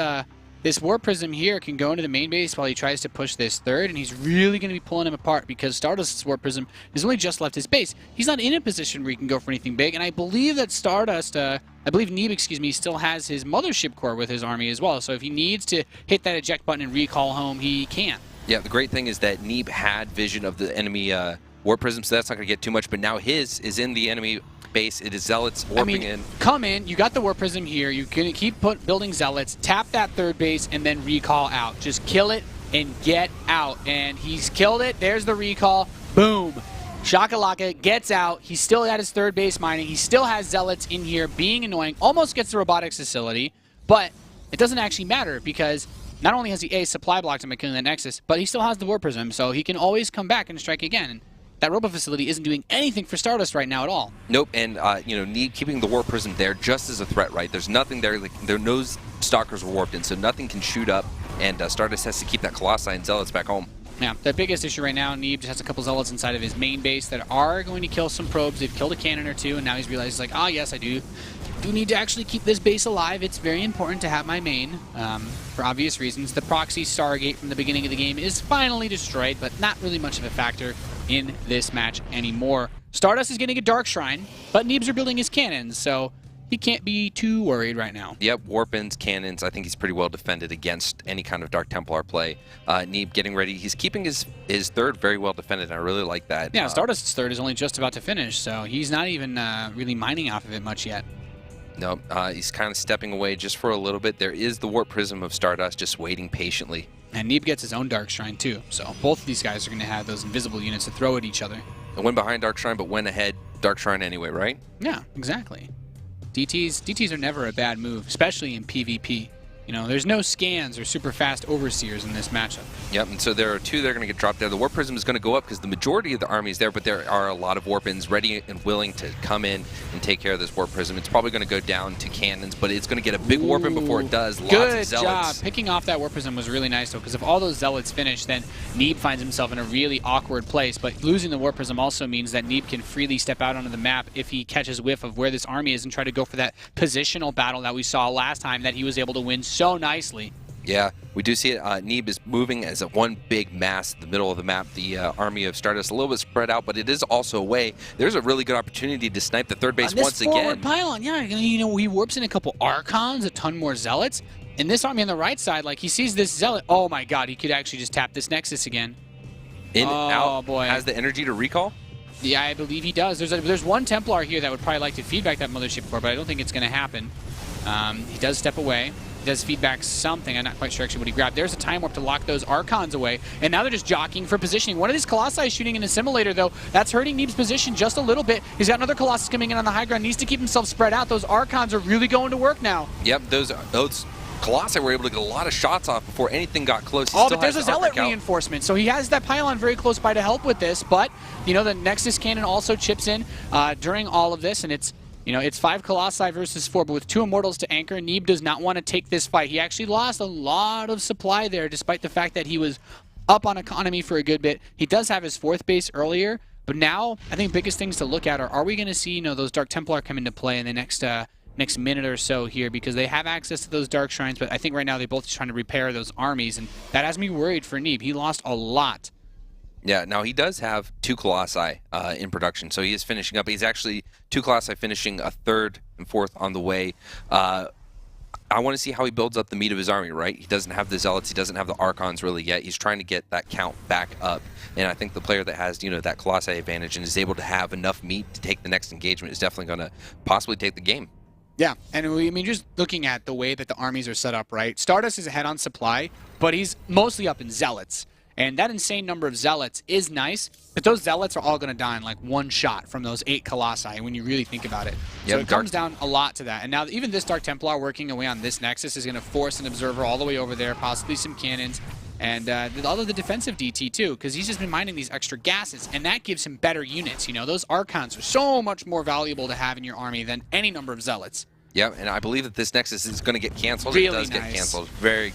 War Prism here can go into the main base while he tries to push this third, and he's really going to be pulling him apart because StarDust's War Prism has only just left his base. He's not in a position where he can go for anything big, and I believe that Neeb, excuse me, still has his Mothership Core with his army as well. So if he needs to hit that eject button and recall home, he can. Yeah, the great thing is that Neeb had vision of the enemy War Prism, so that's not going to get too much, but now his is in the enemy base. It is Zealots warping in. Come in, you got the War Prism here, you can keep building Zealots, tap that third base, and then recall out. Just kill it and get out. And he's killed it. There's the recall. Boom. Shakalaka gets out. He's still at his third base mining. He still has Zealots in here being annoying. Almost gets the robotics facility, but it doesn't actually matter because not only has he supply blocked him by killing that Nexus, but he still has the War Prism, so he can always come back and strike again. That robot facility isn't doing anything for StarDust right now at all. Nope, and you know, Neeb keeping the War Prism there just as a threat, right? There's nothing there. Like, there are no Stalkers were warped in, so nothing can shoot up, and StarDust has to keep that Colossi and Zealots back home. Yeah, the biggest issue right now, Neeb just has a couple Zealots inside of his main base that are going to kill some probes. They've killed a cannon or two, and now he's realized, like, yes, I do need to actually keep this base alive. It's very important to have my main, for obvious reasons. The proxy Stargate from the beginning of the game is finally destroyed, but not really much of a factor in this match anymore. StarDust is getting a Dark Shrine, but Neebs are building his cannons, so he can't be too worried right now. Yep, Warpins, cannons, I think he's pretty well defended against any kind of Dark Templar play. Neeb getting ready. He's keeping his third very well defended, and I really like that. Yeah, StarDust's third is only just about to finish, so he's not even really mining off of it much yet. No, he's kind of stepping away just for a little bit. There is the Warp Prism of StarDust just waiting patiently. And Neeb gets his own Dark Shrine too, so both of these guys are going to have those invisible units to throw at each other. They went behind Dark Shrine, but went ahead Dark Shrine anyway, right? Yeah, exactly. DTs are never a bad move, especially in PvP. You know, there's no scans or super fast overseers in this matchup. Yep, and so there are two that are going to get dropped there. The Warp Prism is going to go up because the majority of the army is there, but there are a lot of Warpins ready and willing to come in and take care of this Warp Prism. It's probably going to go down to cannons, but it's going to get a big Warpin before it does. Lots good of Zealots. Job. Picking off that Warp Prism was really nice, though, because if all those Zealots finish, then Neeb finds himself in a really awkward place. But losing the Warp Prism also means that Neeb can freely step out onto the map if he catches whiff of where this army is and try to go for that positional battle that we saw last time that he was able to win so nicely. Yeah, we do see it. Neeb is moving as a one big mass in the middle of the map. The army of StarDust a little bit spread out, but it is also away. There's a really good opportunity to snipe the third base once again. Forward pylon, yeah, you know, he warps in a couple Archons, a ton more Zealots. And this army on the right side, like, he sees this Zealot. Oh my god, he could actually just tap this Nexus again. Out, boy. Has the energy to recall? Yeah, I believe he does. There's one Templar here that would probably like to feedback that Mothership Core, but I don't think it's going to happen. He does step away. He does feedback something. I'm not quite sure actually what he grabbed. There's a Time Warp to lock those Archons away, and now they're just jockeying for positioning. One of these Colossi is shooting an assimilator, though. That's hurting Neeb's position just a little bit. He's got another Colossus coming in on the high ground. Needs to keep himself spread out. Those Archons are really going to work now. Yep, those Colossi were able to get a lot of shots off before anything got close. But there's a Zealot reinforcement, so he has that pylon very close by to help with this, but, you know, the Nexus Cannon also chips in during all of this, and it's, you know, it's 5 Colossi versus 4, but with 2 Immortals to anchor, Neeb does not want to take this fight. He actually lost a lot of supply there, despite the fact that he was up on economy for a good bit. He does have his 4th base earlier, but now I think biggest things to look at are we going to see, you know, those Dark Templar come into play in the next minute or so here, because they have access to those Dark Shrines, but I think right now they're both just trying to repair those armies, and that has me worried for Neeb. He lost a lot. Yeah, now he does have 2 Colossi in production, so he is finishing up. He's actually 2 Colossi finishing, a 3rd and 4th on the way. I want to see how he builds up the meat of his army, right? He doesn't have the Zealots, he doesn't have the Archons really yet. He's trying to get that count back up, and I think the player that has, you know, that Colossi advantage and is able to have enough meat to take the next engagement is definitely going to possibly take the game. Yeah, and I mean, just looking at the way that the armies are set up, right? StarDust is ahead on supply, but he's mostly up in Zealots. And that insane number of zealots is nice, but those zealots are all going to die in like one shot from those 8 colossi when you really think about it. Yep, so it comes down a lot to that. And now even this Dark Templar working away on this Nexus is going to force an observer all the way over there, possibly some cannons, and all of the defensive DT too, because he's just been mining these extra gases, and that gives him better units. You know, those Archons are so much more valuable to have in your army than any number of zealots. Yeah, and I believe that this Nexus is going to get canceled. Really it does nice. get canceled. Very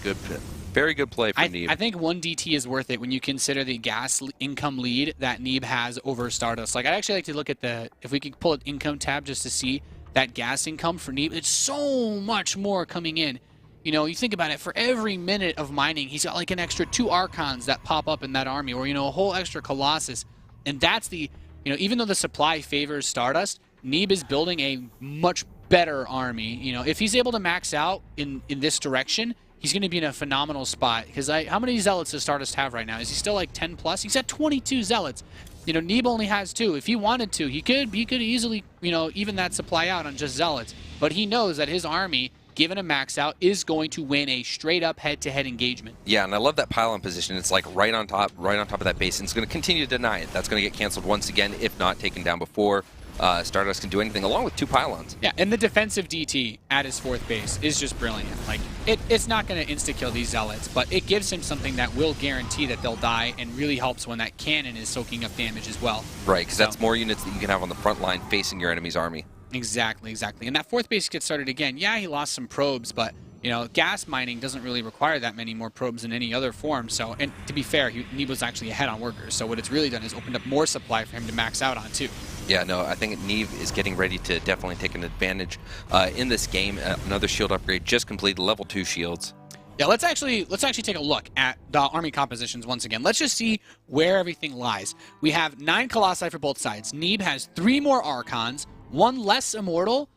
good play from Neeb. I think 1 DT is worth it when you consider the gas income lead that Neeb has over StarDust. Like, I'd actually like to look at if we could pull an income tab just to see that gas income for Neeb. It's so much more coming in. You know, you think about it, for every minute of mining, he's got like an extra 2 Archons that pop up in that army, or, you know, a whole extra Colossus. And that's the, you know, even though the supply favors StarDust, Neeb is building a much better army. You know, if he's able to max out in this direction, he's going to be in a phenomenal spot. Because how many zealots does StarDust have right now? Is he still like 10 plus? He's at 22 zealots. You know, Neeb only has 2. If he wanted to, he could easily, you know, even that supply out on just zealots. But he knows that his army, given a max out, is going to win a straight up head-to-head engagement. Yeah, and I love that pylon position. It's like right on top of that base, and it's going to continue to deny it. That's going to get canceled once again, if not taken down before StarDust can do anything, along with 2 pylons. Yeah, and the defensive DT at his 4th base is just brilliant. Like, it's not going to insta-kill these zealots, but it gives him something that will guarantee that they'll die, and really helps when that cannon is soaking up damage as well. Right, because that's more units that you can have on the front line facing your enemy's army. Exactly. And that 4th base gets started again. Yeah, he lost some probes, but, you know, gas mining doesn't really require that many more probes in any other form. So, and to be fair, Neeb was actually ahead on workers. So what it's really done is opened up more supply for him to max out on too. Yeah, no, I think Neeb is getting ready to definitely take an advantage in this game. Another shield upgrade just completed, level 2 shields. Yeah, let's actually take a look at the army compositions once again. Let's just see where everything lies. We have 9 Colossi for both sides. Neeb has 3 more Archons, 1 less Immortal,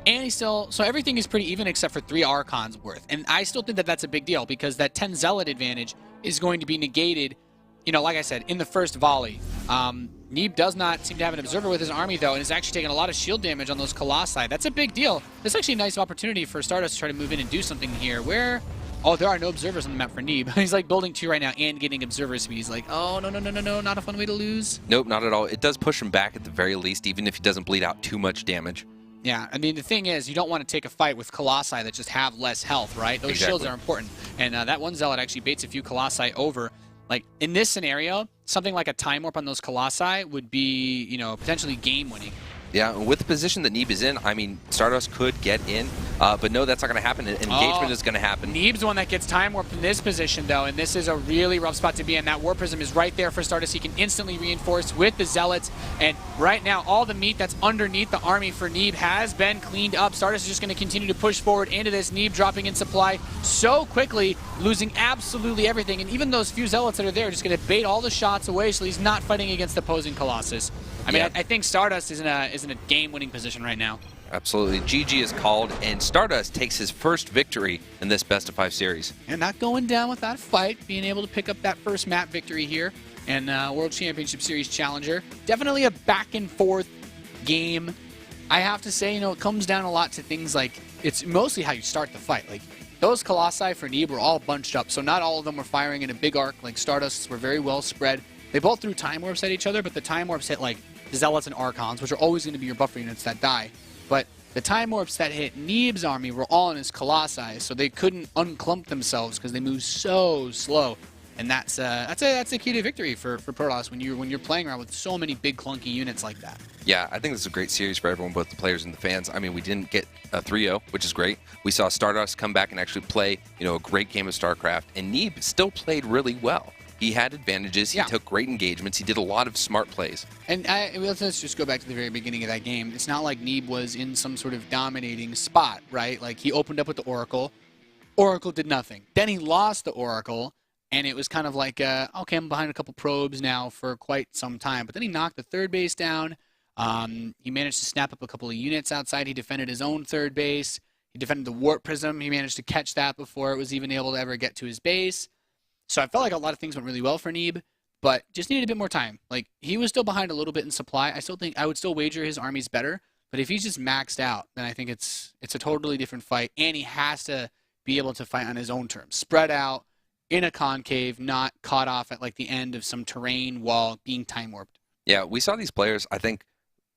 and he's still... So everything is pretty even except for 3 Archons worth. And I still think that that's a big deal, because that 10 Zealot advantage is going to be negated, you know, like I said, in the first volley. Neeb does not seem to have an observer with his army, though, and is actually taking a lot of shield damage on those Colossi. That's a big deal. That's actually a nice opportunity for StarDust to try to move in and do something here. Where... Oh, there are no observers on the map for Neeb. He's like building 2 right now and getting observer speed. He's like, oh, no, not a fun way to lose. Nope, not at all. It does push him back at the very least, even if he doesn't bleed out too much damage. Yeah, I mean, the thing is, you don't want to take a fight with Colossi that just have less health, right? Those shields are important. And that one Zealot actually baits a few Colossi over. Like, in this scenario, something like a Time Warp on those Colossi would be, you know, potentially game-winning. Yeah, with the position that Neeb is in, I mean, StarDust could get in, but no, that's not going to happen. Engagement is going to happen. Neeb's the one that gets Time Warped in this position, though, and this is a really rough spot to be in. That Warp Prism is right there for StarDust. He can instantly reinforce with the Zealots, and right now, all the meat that's underneath the army for Neeb has been cleaned up. StarDust is just going to continue to push forward into this. Neeb dropping in supply so quickly, losing absolutely everything, and even those few Zealots that are there are just going to bait all the shots away, so he's not fighting against the opposing Colossus. I mean, I think StarDust is in a game-winning position right now. Absolutely. GG is called, and StarDust takes his first victory in this best-of-5 series. And not going down without a fight, being able to pick up that first map victory here, and World Championship Series Challenger. Definitely a back-and-forth game. I have to say, you know, it comes down a lot to things like, it's mostly how you start the fight. Like, those Colossi for Neeb were all bunched up, so not all of them were firing in a big arc. Like, StarDust's were very well spread. They both threw Time Warps at each other, but the Time Warps hit, like, Zealots and Archons, which are always going to be your buffer units that die. But the Time Warps that hit Neeb's army were all in his Colossi, so they couldn't unclump themselves because they move so slow. And that's a key to victory for Protoss when you're playing around with so many big clunky units like that. Yeah, I think this is a great series for everyone, both the players and the fans. I mean, we didn't get a 3-0, which is great. We saw StarDust come back and actually play, you know, a great game of StarCraft, and Neeb still played really well. He had advantages. He took great engagements. He did a lot of smart plays. And let's just go back to the very beginning of that game. It's not like Neeb was in some sort of dominating spot, right? Like, he opened up with the Oracle. Oracle did nothing. Then he lost the Oracle, and it was kind of like, okay, I'm behind a couple probes now for quite some time. But then he knocked the 3rd base down. He managed to snap up a couple of units outside. He defended his own 3rd base. He defended the Warp Prism. He managed to catch that before it was even able to ever get to his base. So I felt like a lot of things went really well for Neeb, but just needed a bit more time. Like, he was still behind a little bit in supply. I would still wager his army's better, but if he's just maxed out, then I think it's a totally different fight, and he has to be able to fight on his own terms. Spread out, in a concave, not caught off at like the end of some terrain while being time warped. Yeah, we saw these players, I think,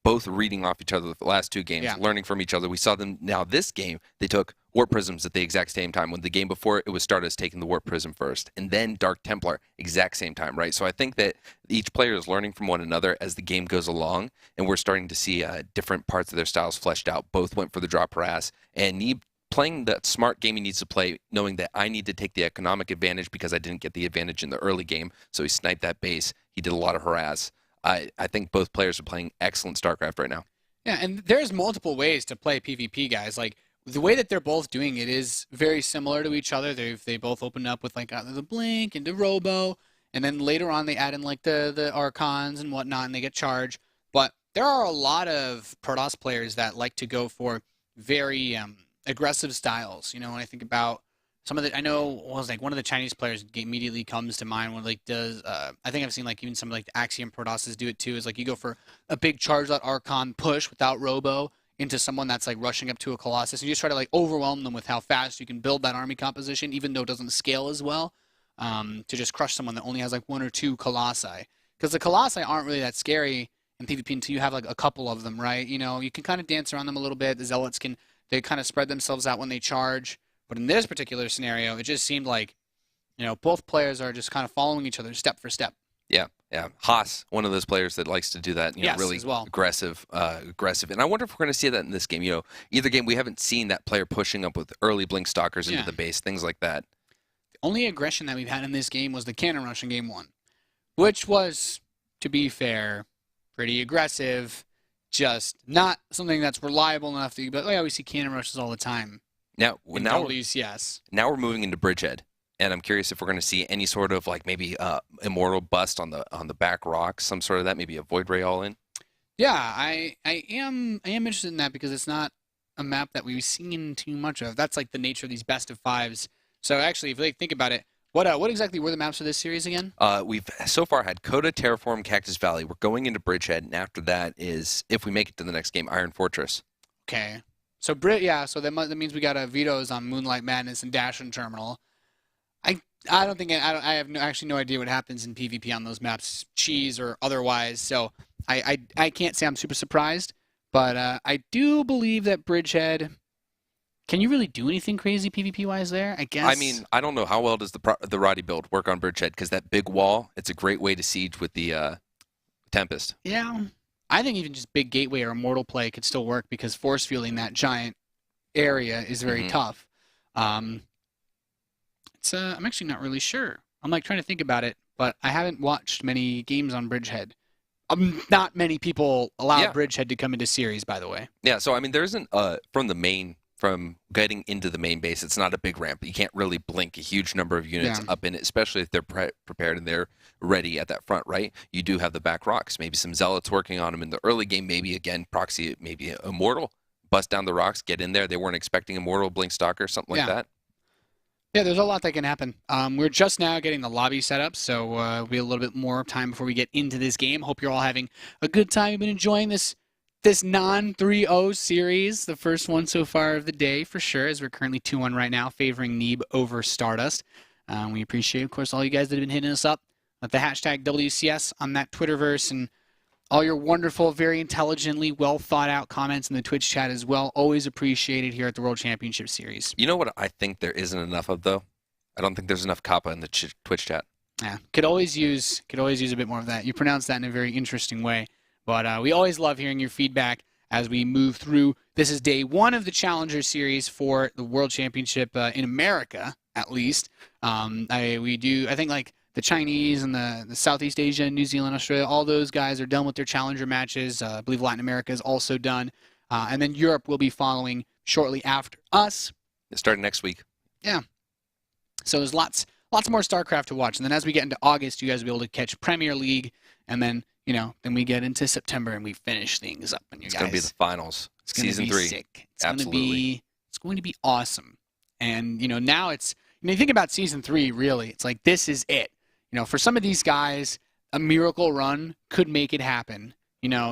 both reading off each other the last two games, learning from each other. We saw them now this game, they took Warp Prisms at the exact same time. When the game before, it was StarDust taking the Warp Prism first, and then Dark Templar, exact same time, right? So I think that each player is learning from one another as the game goes along, and we're starting to see different parts of their styles fleshed out. Both went for the drop harass, and Neeb playing that smart game he needs to play, knowing that I need to take the economic advantage because I didn't get the advantage in the early game, so he sniped that base. He did a lot of harass. I think both players are playing excellent StarCraft right now. Yeah, and there's multiple ways to play PvP, guys. Like, the way that they're both doing it is very similar to each other. They both opened up with, like, either the Blink and the Robo, and then later on they add in, like, the Archons and whatnot, and they get charged. But there are a lot of Protoss players that like to go for very aggressive styles. You know, when I think about some of the, I know, was like one of the Chinese players immediately comes to mind when like does, I think I've seen like even some like the Axiom Protosses do it too, is like you go for a big charge out Archon push without Robo into someone that's like rushing up to a Colossus, and you just try to like overwhelm them with how fast you can build that army composition, even though it doesn't scale as well, to just crush someone that only has like 1 or 2 Colossi. Because the Colossi aren't really that scary in PvP until you have like a couple of them, right? You know, you can kind of dance around them a little bit. The Zealots they kind of spread themselves out when they charge. But in this particular scenario, it just seemed like, you know, both players are just kind of following each other step for step. Yeah. Haas, one of those players that likes to do that, you know, really as well. aggressive. And I wonder if we're going to see that in this game. You know, either game we haven't seen that player pushing up with early Blink Stalkers into the base, things like that. The only aggression that we've had in this game was the cannon rush in game 1, which was, to be fair, pretty aggressive, just not something that's reliable enough to, but we see cannon rushes all the time. Now WCS. Now we're moving into Bridgehead, and I'm curious if we're going to see any sort of like maybe immortal bust on the back rocks, some sort of that, maybe a Void Ray all in. Yeah, I am interested in that because it's not a map that we've seen too much of. That's like the nature of these best of 5s. So actually, if you think about it, what exactly were the maps for this series again? We've so far had Coda, Terraform, Cactus Valley. We're going into Bridgehead, and after that is, if we make it to the next game, Iron Fortress. Okay. So so that means we got vetoes on Moonlight Madness and Dash and Terminal. I don't think I have actually no idea what happens in PvP on those maps, cheese or otherwise. So I can't say I'm super surprised, but I do believe that Bridgehead. Can you really do anything crazy PvP wise there? I guess. I mean, I don't know how well does the Roddy build work on Bridgehead, because that big wall, it's a great way to siege with the Tempest. Yeah. I think even just big gateway or immortal play could still work because force fielding that giant area is very tough. I'm actually not really sure. I'm like trying to think about it, but I haven't watched many games on Bridgehead. Not many people allow Bridgehead to come into series, by the way. Yeah, so I mean, there isn't from getting into the main base, it's not a big ramp. You can't really blink a huge number of units up in it, especially if they're prepared and they're ready at that front, right? You do have the back rocks, maybe some Zealots working on them in the early game, maybe again, proxy, maybe Immortal, bust down the rocks, get in there. They weren't expecting Immortal, Blink Stalker, something like that. Yeah, there's a lot that can happen. We're just now getting the lobby set up, so we'll be a little bit more time before we get into this game. Hope you're all having a good time. You've been enjoying this non-3-0 series, the first one so far of the day, for sure, as we're currently 2-1 right now, favoring Neeb over StarDust. We appreciate, of course, all you guys that have been hitting us up with the hashtag WCS on that Twitterverse, and all your wonderful, very intelligently well-thought-out comments in the Twitch chat as well. Always appreciated here at the World Championship Series. You know what I think there isn't enough of, though? I don't think there's enough Kappa in the Twitch chat. Yeah, could always use a bit more of that. You pronounce that in a very interesting way. But we always love hearing your feedback as we move through. This is day 1 of the Challenger Series for the World Championship in America, at least. I think like the Chinese and the Southeast Asia, New Zealand, Australia, all those guys are done with their Challenger matches. I believe Latin America is also done. And then Europe will be following shortly after us. Starting next week. Yeah. So there's lots more StarCraft to watch. And then as we get into August, you guys will be able to catch Premier League. And then, then we get into September and we finish things up. And it's going to be the finals. It's going to be sick. It's going to be awesome. And, now it's, you think about Season 3, really, it's like, this is it. For some of these guys, a miracle run could make it happen.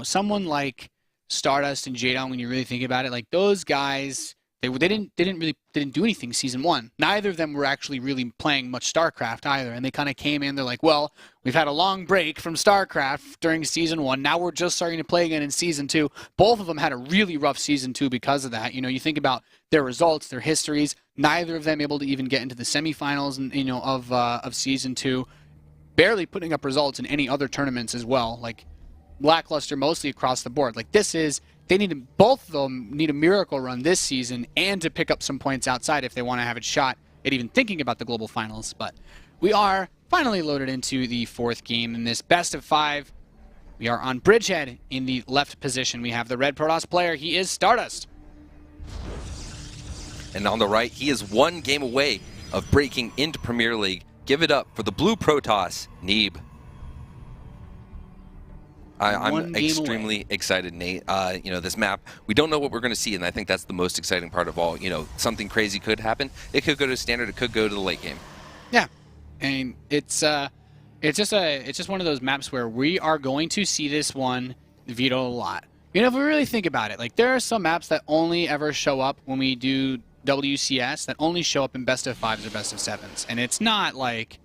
Someone like StarDust and Jadon, when you really think about it, like those guys They didn't do anything season 1. Neither of them were actually really playing much StarCraft either, and they kind of came in. They're like, well, we've had a long break from StarCraft during season 1. Now we're just starting to play again in season 2. Both of them had a really rough season 2 because of that. You know, you think about their results, their histories. Neither of them able to even get into the semifinals, and of season 2. Barely putting up results in any other tournaments as well. Like lackluster mostly across the board. Like both of them need a miracle run this season and to pick up some points outside if they want to have a shot at even thinking about the global finals. But we are finally loaded into the 4th game in this best of 5. We are on Bridgehead in the left position. We have the red Protoss player. He is StarDust. And on the right, he is 1 game away of breaking into Premier League. Give it up for the blue Protoss, Neeb. I'm extremely excited, Nate. This map, we don't know what we're going to see, and I think that's the most exciting part of all. Something crazy could happen. It could go to standard. It could go to the late game. Yeah, and it's just one of those maps where we are going to see this one vetoed a lot. If we really think about it, like there are some maps that only ever show up when we do WCS, that only show up in best of 5s or best of 7s, and it's not like.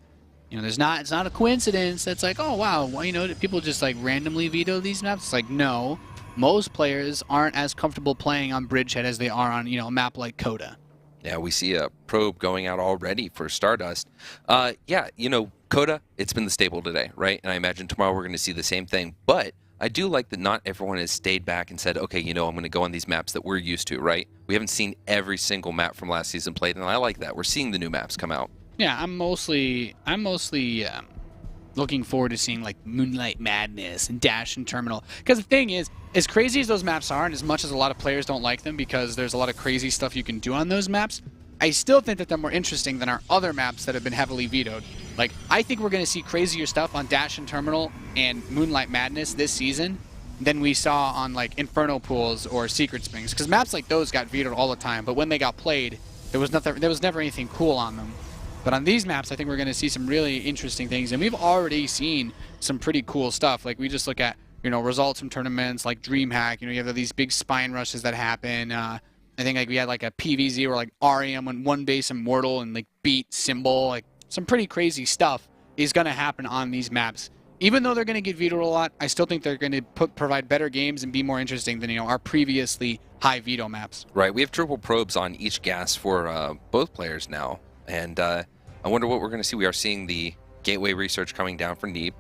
It's not a coincidence that's like, oh, wow, well, people just like randomly veto these maps. It's like, no, most players aren't as comfortable playing on Bridgehead as they are on, a map like Coda. Yeah, we see a probe going out already for StarDust. Coda, it's been the staple today, right? And I imagine tomorrow we're going to see the same thing. But I do like that not everyone has stayed back and said, okay, I'm going to go on these maps that we're used to, right? We haven't seen every single map from last season played, and I like that. We're seeing the new maps come out. Yeah, I'm mostly looking forward to seeing like Moonlight Madness and Dash and Terminal. Because the thing is, as crazy as those maps are, and as much as a lot of players don't like them because there's a lot of crazy stuff you can do on those maps, I still think that they're more interesting than our other maps that have been heavily vetoed. Like, I think we're going to see crazier stuff on Dash and Terminal and Moonlight Madness this season than we saw on like Inferno Pools or Secret Springs. Because maps like those got vetoed all the time, but when they got played, there was never anything cool on them. But on these maps, I think we're going to see some really interesting things. And we've already seen some pretty cool stuff. Like, we just look at, results from tournaments like DreamHack. You have these big spine rushes that happen. I think like we had like a PvZ where like Arium went 1 base Immortal and like beat Symbol. Like, some pretty crazy stuff is going to happen on these maps. Even though they're going to get vetoed a lot, I still think they're going to provide better games and be more interesting than, our previously high veto maps. Right. We have triple probes on each gas for both players now. And I wonder what we're going to see. We are seeing the gateway research coming down for Neeb.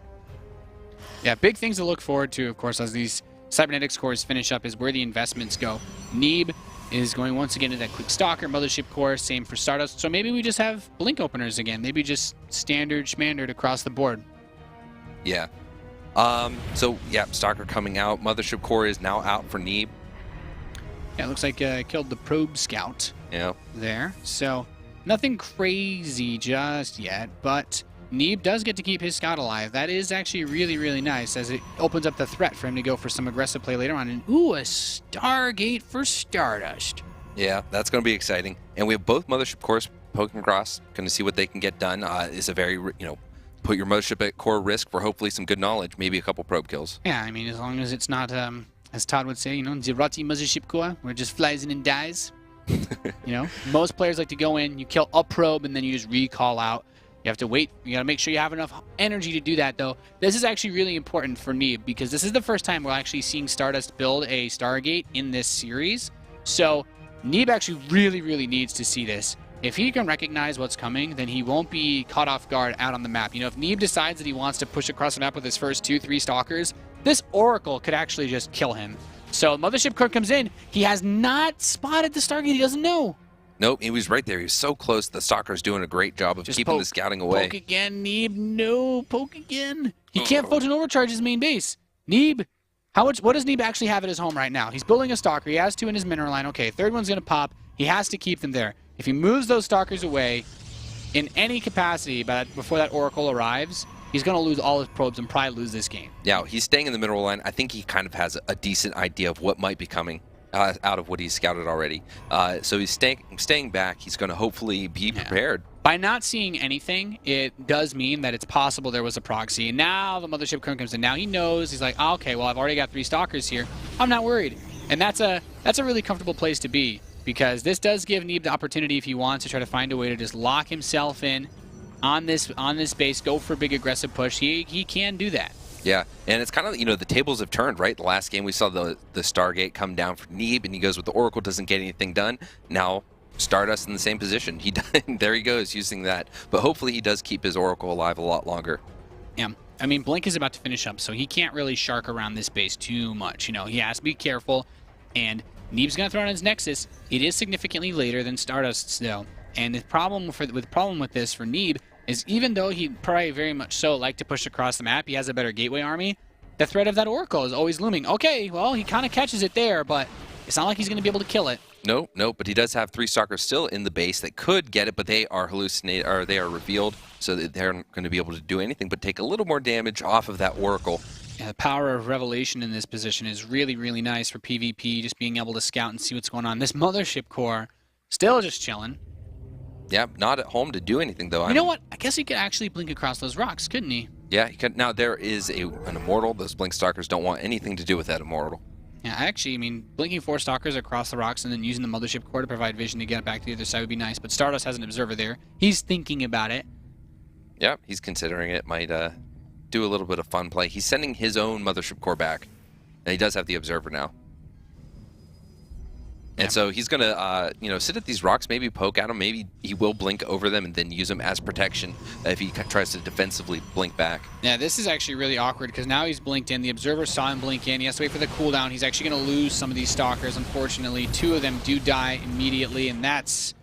Yeah, big things to look forward to, of course, as these cybernetics cores finish up is where the investments go. Neeb is going once again to that quick stalker mothership core, same for StarDust. So maybe we just have blink openers again. Maybe just standard schmandard across the board. Yeah. Stalker coming out. Mothership core is now out for Neeb. Yeah, it looks like killed the probe scout. Yeah. There. So nothing crazy just yet, but Neeb does get to keep his scout alive. That is actually really, really nice, as it opens up the threat for him to go for some aggressive play later on. And ooh, a Stargate for StarDust. Yeah, that's going to be exciting. And we have both mothership cores poking across, going to see what they can get done. It's a very, put your mothership at core risk for hopefully some good knowledge, maybe a couple probe kills. Yeah, I mean, as long as it's not, as Todd would say, Zerati mothership core, where it just flies in and dies. Most players like to go in, you kill a probe, and then you just recall out. You have to wait. You got to make sure you have enough energy to do that, though. This is actually really important for Neeb, because this is the first time we're actually seeing StarDust build a Stargate in this series. So Neeb actually really, really needs to see this. If he can recognize what's coming, then he won't be caught off guard out on the map. If Neeb decides that he wants to push across the map with his first 2-3 stalkers, this Oracle could actually just kill him. So Mothership Core comes in. He has not spotted the Stargate. He doesn't know. Nope, he was right there. He was so close. The Stalker's doing a great job of keeping the scouting away. Poke again, Neeb. No, poke again. He can't photon overcharge his main base. Neeb, what does Neeb actually have at his home right now? He's building a Stalker. He has 2 in his mineral line. Okay, third one's going to pop. He has to keep them there. If he moves those Stalkers away in any capacity before that Oracle arrives, he's going to lose all his probes and probably lose this game. Yeah, he's staying in the mineral line. I think he kind of has a decent idea of what might be coming out of what he's scouted already. So he's staying back. He's going to hopefully be prepared. By not seeing anything, it does mean that it's possible there was a proxy. And now the Mothership Core comes in. Now he knows. He's like, oh, okay, well, I've already got 3 Stalkers here. I'm not worried. And that's a really comfortable place to be. because this does give Neeb the opportunity, if he wants, to try to find a way to just lock himself in on this base, go for a big aggressive push. He can do that. Yeah, and it's kind of, you know, the tables have turned, right? The last game we saw the Stargate come down for Neeb, and he goes with the Oracle, doesn't get anything done. Now StarDust in the same position. There he goes using that, but hopefully he does keep his Oracle alive a lot longer. Yeah, I mean, Blink is about to finish up, so he can't really shark around this base too much. You know, he has to be careful, and Neeb's going to throw on his Nexus. It is significantly later than StarDust's, though. And the problem with this for Neeb is, even though he probably very much so like to push across the map, he has a better gateway army, the threat of that Oracle is always looming. Okay, well, he kind of catches it there, but it's not like he's going to be able to kill it. No, but he does have 3 Stalkers still in the base that could get it, but they are they are revealed, so that they're not going to be able to do anything but take a little more damage off of that Oracle. Yeah, the power of Revelation in this position is really, really nice for PvP, just being able to scout and see what's going on. This Mothership Core, still just chilling. Yeah, not at home to do anything, though. You know what? I guess he could actually blink across those rocks, couldn't he? Yeah, he could. Now, there is an Immortal. Those Blink Stalkers don't want anything to do with that Immortal. Yeah, I mean, blinking 4 Stalkers across the rocks and then using the Mothership Core to provide vision to get it back to the other side would be nice, but StarDust has an Observer there. He's thinking about it. Yeah, he's considering it. Might do a little bit of fun play. He's sending his own Mothership Core back, and he does have the Observer now. And so he's going to, you know, sit at these rocks, maybe poke at them. Maybe he will blink over them and then use them as protection if he tries to defensively blink back. Yeah, this is actually really awkward because now he's blinked in. The Observer saw him blink in. He has to wait for the cooldown. He's actually going to lose some of these Stalkers, unfortunately. 2 of them do die immediately, and that's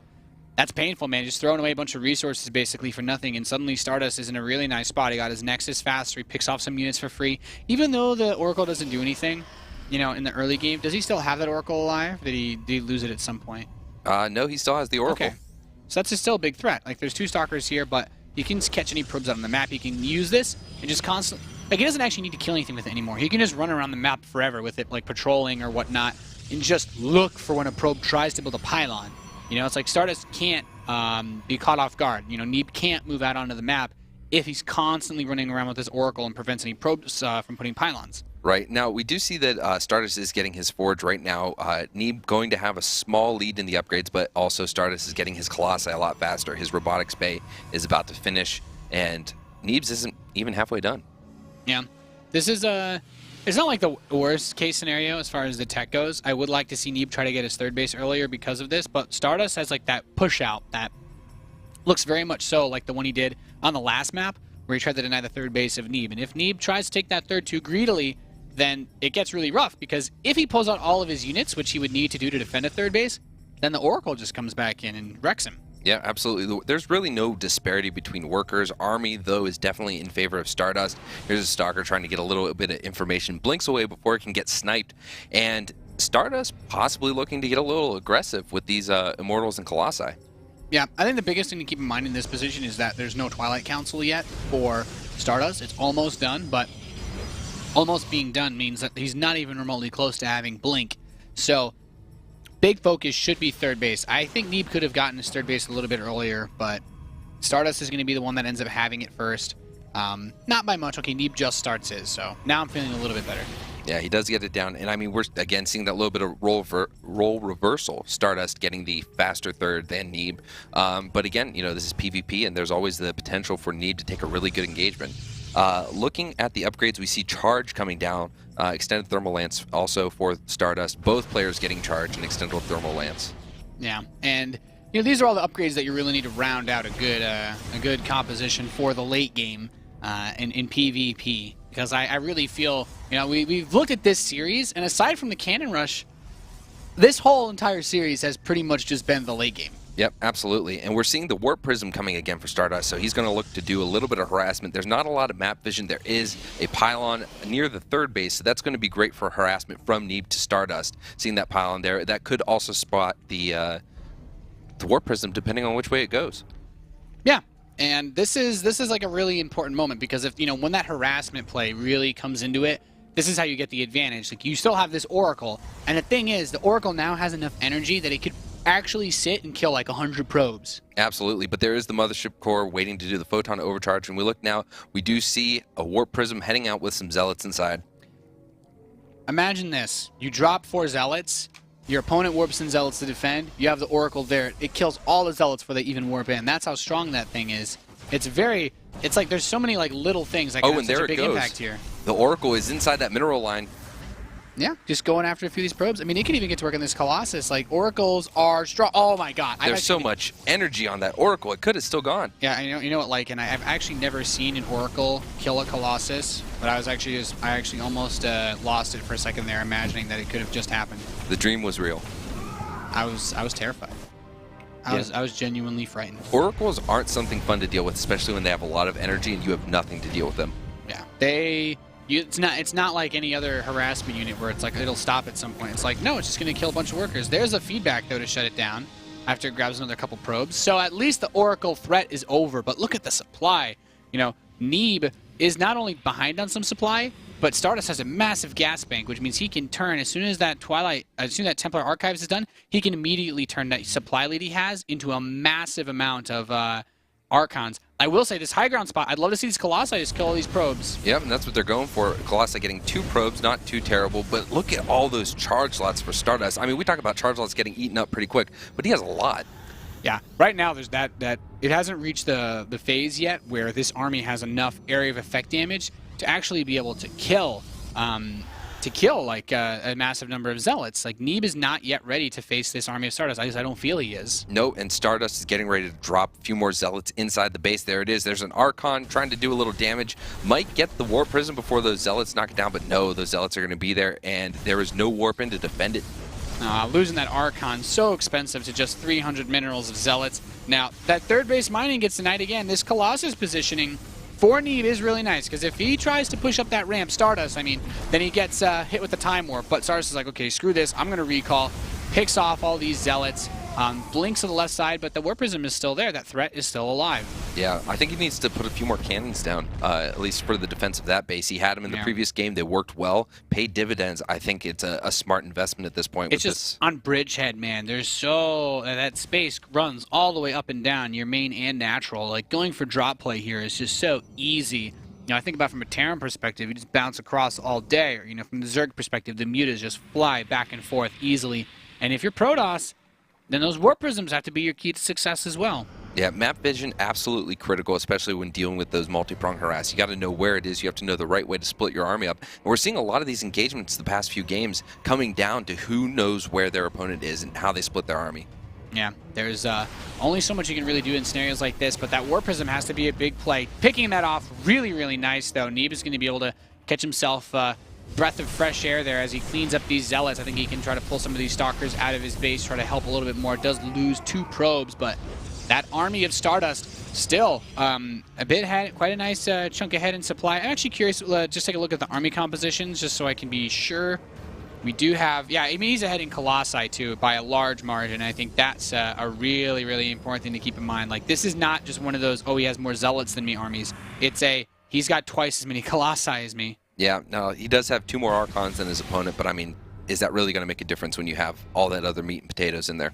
painful, man. Just throwing away a bunch of resources basically for nothing, and suddenly StarDust is in a really nice spot. He got his Nexus fast, so he picks off some units for free. Even though the Oracle doesn't do anything, you know, in the early game, does he still have that Oracle alive? Did he lose it at some point? No, he still has the Oracle. Okay. So that's still a big threat. Like, there's 2 Stalkers here, but he can catch any probes out on the map. He can use this and just constantly... Like, he doesn't actually need to kill anything with it anymore. He can just run around the map forever with it, like patrolling or whatnot, and just look for when a probe tries to build a pylon. You know, it's like StarDust can't be caught off guard. You know, Neeb can't move out onto the map if he's constantly running around with this Oracle and prevents any probes from putting pylons. Right. Now, we do see that StarDust is getting his Forge right now. Neeb going to have a small lead in the upgrades, but also StarDust is getting his Colossi a lot faster. His Robotics Bay is about to finish, and Neeb's isn't even halfway done. Yeah. This is it's not like the worst case scenario as far as the tech goes. I would like to see Neeb try to get his 3rd base earlier because of this, but StarDust has like that push out that looks very much so like the one he did on the last map where he tried to deny the 3rd base of Neeb. And if Neeb tries to take that 3rd too greedily, then it gets really rough, because if he pulls out all of his units, which he would need to do to defend a 3rd base, then the Oracle just comes back in and wrecks him. Yeah, absolutely. There's really no disparity between workers. Army, though, is definitely in favor of StarDust. Here's a Stalker trying to get a little bit of information, blinks away before it can get sniped, and StarDust possibly looking to get a little aggressive with these Immortals and Colossi. Yeah, I think the biggest thing to keep in mind in this position is that there's no Twilight Council yet for StarDust. It's almost done, but almost being done means that he's not even remotely close to having Blink. So, big focus should be 3rd base. I think Neeb could have gotten his 3rd base a little bit earlier, but StarDust is going to be the one that ends up having it first. Not by much. Okay, Neeb just starts his, so now I'm feeling a little bit better. Yeah, he does get it down, and I mean, we're again seeing that little bit of role reversal. StarDust getting the faster 3rd than Neeb, but again, you know, this is PvP, and there's always the potential for Neeb to take a really good engagement. Looking at the upgrades, we see Charge coming down, Extended Thermal Lance also for StarDust. Both players getting Charge and Extended Thermal Lance. Yeah, and you know, these are all the upgrades that you really need to round out a good composition for the late game in PvP. Because I really feel, you know, we've looked at this series, and aside from the Cannon Rush, this whole entire series has pretty much just been the late game. Yep, absolutely. And we're seeing the Warp Prism coming again for StarDust, so he's going to look to do a little bit of harassment. There's not a lot of map vision. There is a pylon near the 3rd base, so that's going to be great for harassment from Neeb to StarDust. Seeing that pylon there, that could also spot the Warp Prism, depending on which way it goes. Yeah. And this is like a really important moment, because if, you know, when that harassment play really comes into it, this is how you get the advantage. Like, you still have this Oracle, and the thing is, the Oracle now has enough energy that it could actually sit and kill like 100 probes. Absolutely, but there is the Mothership Core waiting to do the Photon Overcharge, and we look now, we do see a Warp Prism heading out with some Zealots inside. Imagine this. You drop 4 Zealots, your opponent warps in Zealots to defend, you have the Oracle there. It kills all the Zealots before they even warp in. That's how strong that thing is. It's like there's so many like little things that can have such a big impact here. The Oracle is inside that mineral line. Yeah, just going after a few of these probes. I mean, it can even get to work on this Colossus. Like, Oracles are strong. Oh my god. There's so much energy on that Oracle. It could have still gone. Yeah, you know what, like, and I've actually never seen an Oracle kill a Colossus, but I actually almost lost it for a second there, imagining that it could have just happened. The dream was real. I was terrified. I was genuinely frightened. Oracles aren't something fun to deal with, especially when they have a lot of energy and you have nothing to deal with them. Yeah, it's not like any other harassment unit where it's like it'll stop at some point. It's like, no, it's just going to kill a bunch of workers. There's a feedback, though, to shut it down after it grabs another couple probes. So at least the Oracle threat is over. But look at the supply. You know, Neeb is not only behind on some supply, but StarDust has a massive gas bank, which means he can turn, as soon as that Templar Archives is done, he can immediately turn that supply lead he has into a massive amount of Archons. I will say, this high ground spot, I'd love to see these Colossi just kill all these probes. Yep, and that's what they're going for. Colossi getting 2 probes, not too terrible, but look at all those charge slots for StarDust. I mean, we talk about charge slots getting eaten up pretty quick, but he has a lot. Yeah, right now there's that it hasn't reached the phase yet where this army has enough area of effect damage to actually be able to kill like a massive number of Zealots. Like, Neeb is not yet ready to face this army of StarDust. At least I don't feel he is. No, and StarDust is getting ready to drop a few more Zealots inside the base. There it is. There's an Archon trying to do a little damage. Might get the Warp Prism before those Zealots knock it down, but no, those Zealots are going to be there, and there is no Warp in to defend it. Losing that Archon, so expensive to just 300 minerals of Zealots. Now, that third base mining gets denied again. This Colossus positioning for Neeb is really nice, because if he tries to push up that ramp, StarDust, I mean, then he gets hit with the Time Warp. But StarDust is like, okay, screw this, I'm going to recall, picks off all these Zealots, blinks to the left side, but the Warp Prism is still there. That threat is still alive. Yeah, I think he needs to put a few more cannons down, at least for the defense of that base. He had them in the previous game. They worked well, paid dividends. I think it's a smart investment at this point. It's just on Bridgehead, man. There's that space runs all the way up and down, your main and natural. Like, going for drop play here is just so easy. You know, I think about from a Terran perspective, you just bounce across all day. Or, you know, from the Zerg perspective, the mutas just fly back and forth easily. And if you're Protoss, then those Warp Prisms have to be your key to success as well. Yeah, map vision, absolutely critical, especially when dealing with those multi-prong harass. You got to know where it is. You have to know the right way to split your army up. And we're seeing a lot of these engagements the past few games coming down to who knows where their opponent is and how they split their army. Yeah, there's only so much you can really do in scenarios like this, but that Warp Prism has to be a big play. Picking that off, really, really nice, though. Neeb is going to be able to catch himself breath of fresh air there as he cleans up these Zealots. I think he can try to pull some of these Stalkers out of his base, try to help a little bit more. Does lose 2 probes, but that army of StarDust still a bit had quite a nice chunk ahead in supply. I'm actually curious, just take a look at the army compositions just so I can be sure. We do have, yeah, I mean, he's ahead in Colossi too by a large margin. I think that's a really, really important thing to keep in mind. Like, this is not just one of those, oh, he has more Zealots than me armies. It's he's got twice as many Colossi as me. Yeah, no, he does have 2 more Archons than his opponent, but I mean, is that really going to make a difference when you have all that other meat and potatoes in there?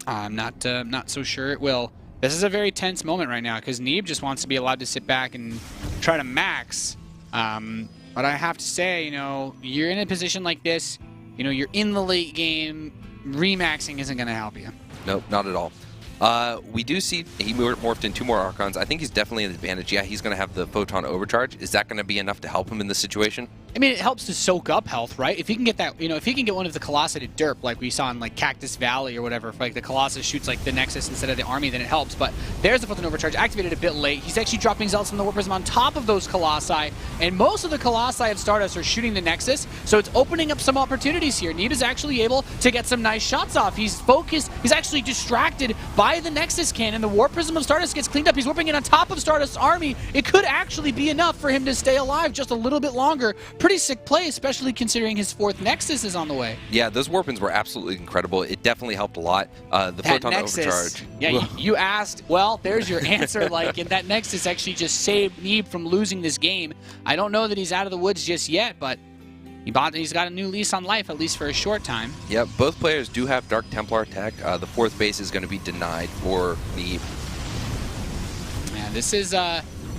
I'm not so sure it will. This is a very tense moment right now because Neeb just wants to be allowed to sit back and try to max. But I have to say, you know, you're in a position like this, you know, you're in the late game, remaxing isn't going to help you. Nope, not at all. We do see he morphed in 2 more Archons. I think he's definitely an advantage. Yeah, he's going to have the Photon Overcharge. Is that going to be enough to help him in this situation? I mean, it helps to soak up health, right? If he can get that, you know, if he can get one of the Colossi to derp, like we saw in, like, Cactus Valley or whatever, if, like, the Colossus shoots, like, the Nexus instead of the army, then it helps. But there's the Photon Overcharge, activated a bit late. He's actually dropping Zealots from the Warp Prism on top of those Colossi, and most of the Colossi of StarDust are shooting the Nexus, so it's opening up some opportunities here. Neeb is actually able to get some nice shots off. He's focused, he's actually distracted by the Nexus cannon. The Warp Prism of StarDust gets cleaned up. He's warping it on top of StarDust's army. It could actually be enough for him to stay alive just a little bit longer. Pretty sick play, especially considering his 4th Nexus is on the way. Yeah, those warpins were absolutely incredible. It definitely helped a lot. The Photon Nexus, Overcharge. Yeah, you asked. Well, there's your answer. Like, and that Nexus actually just saved Neeb from losing this game. I don't know that he's out of the woods just yet, but he's got a new lease on life, at least for a short time. Yep, both players do have Dark Templar tech. The 4th base is going to be denied for Neeb. Yeah, this is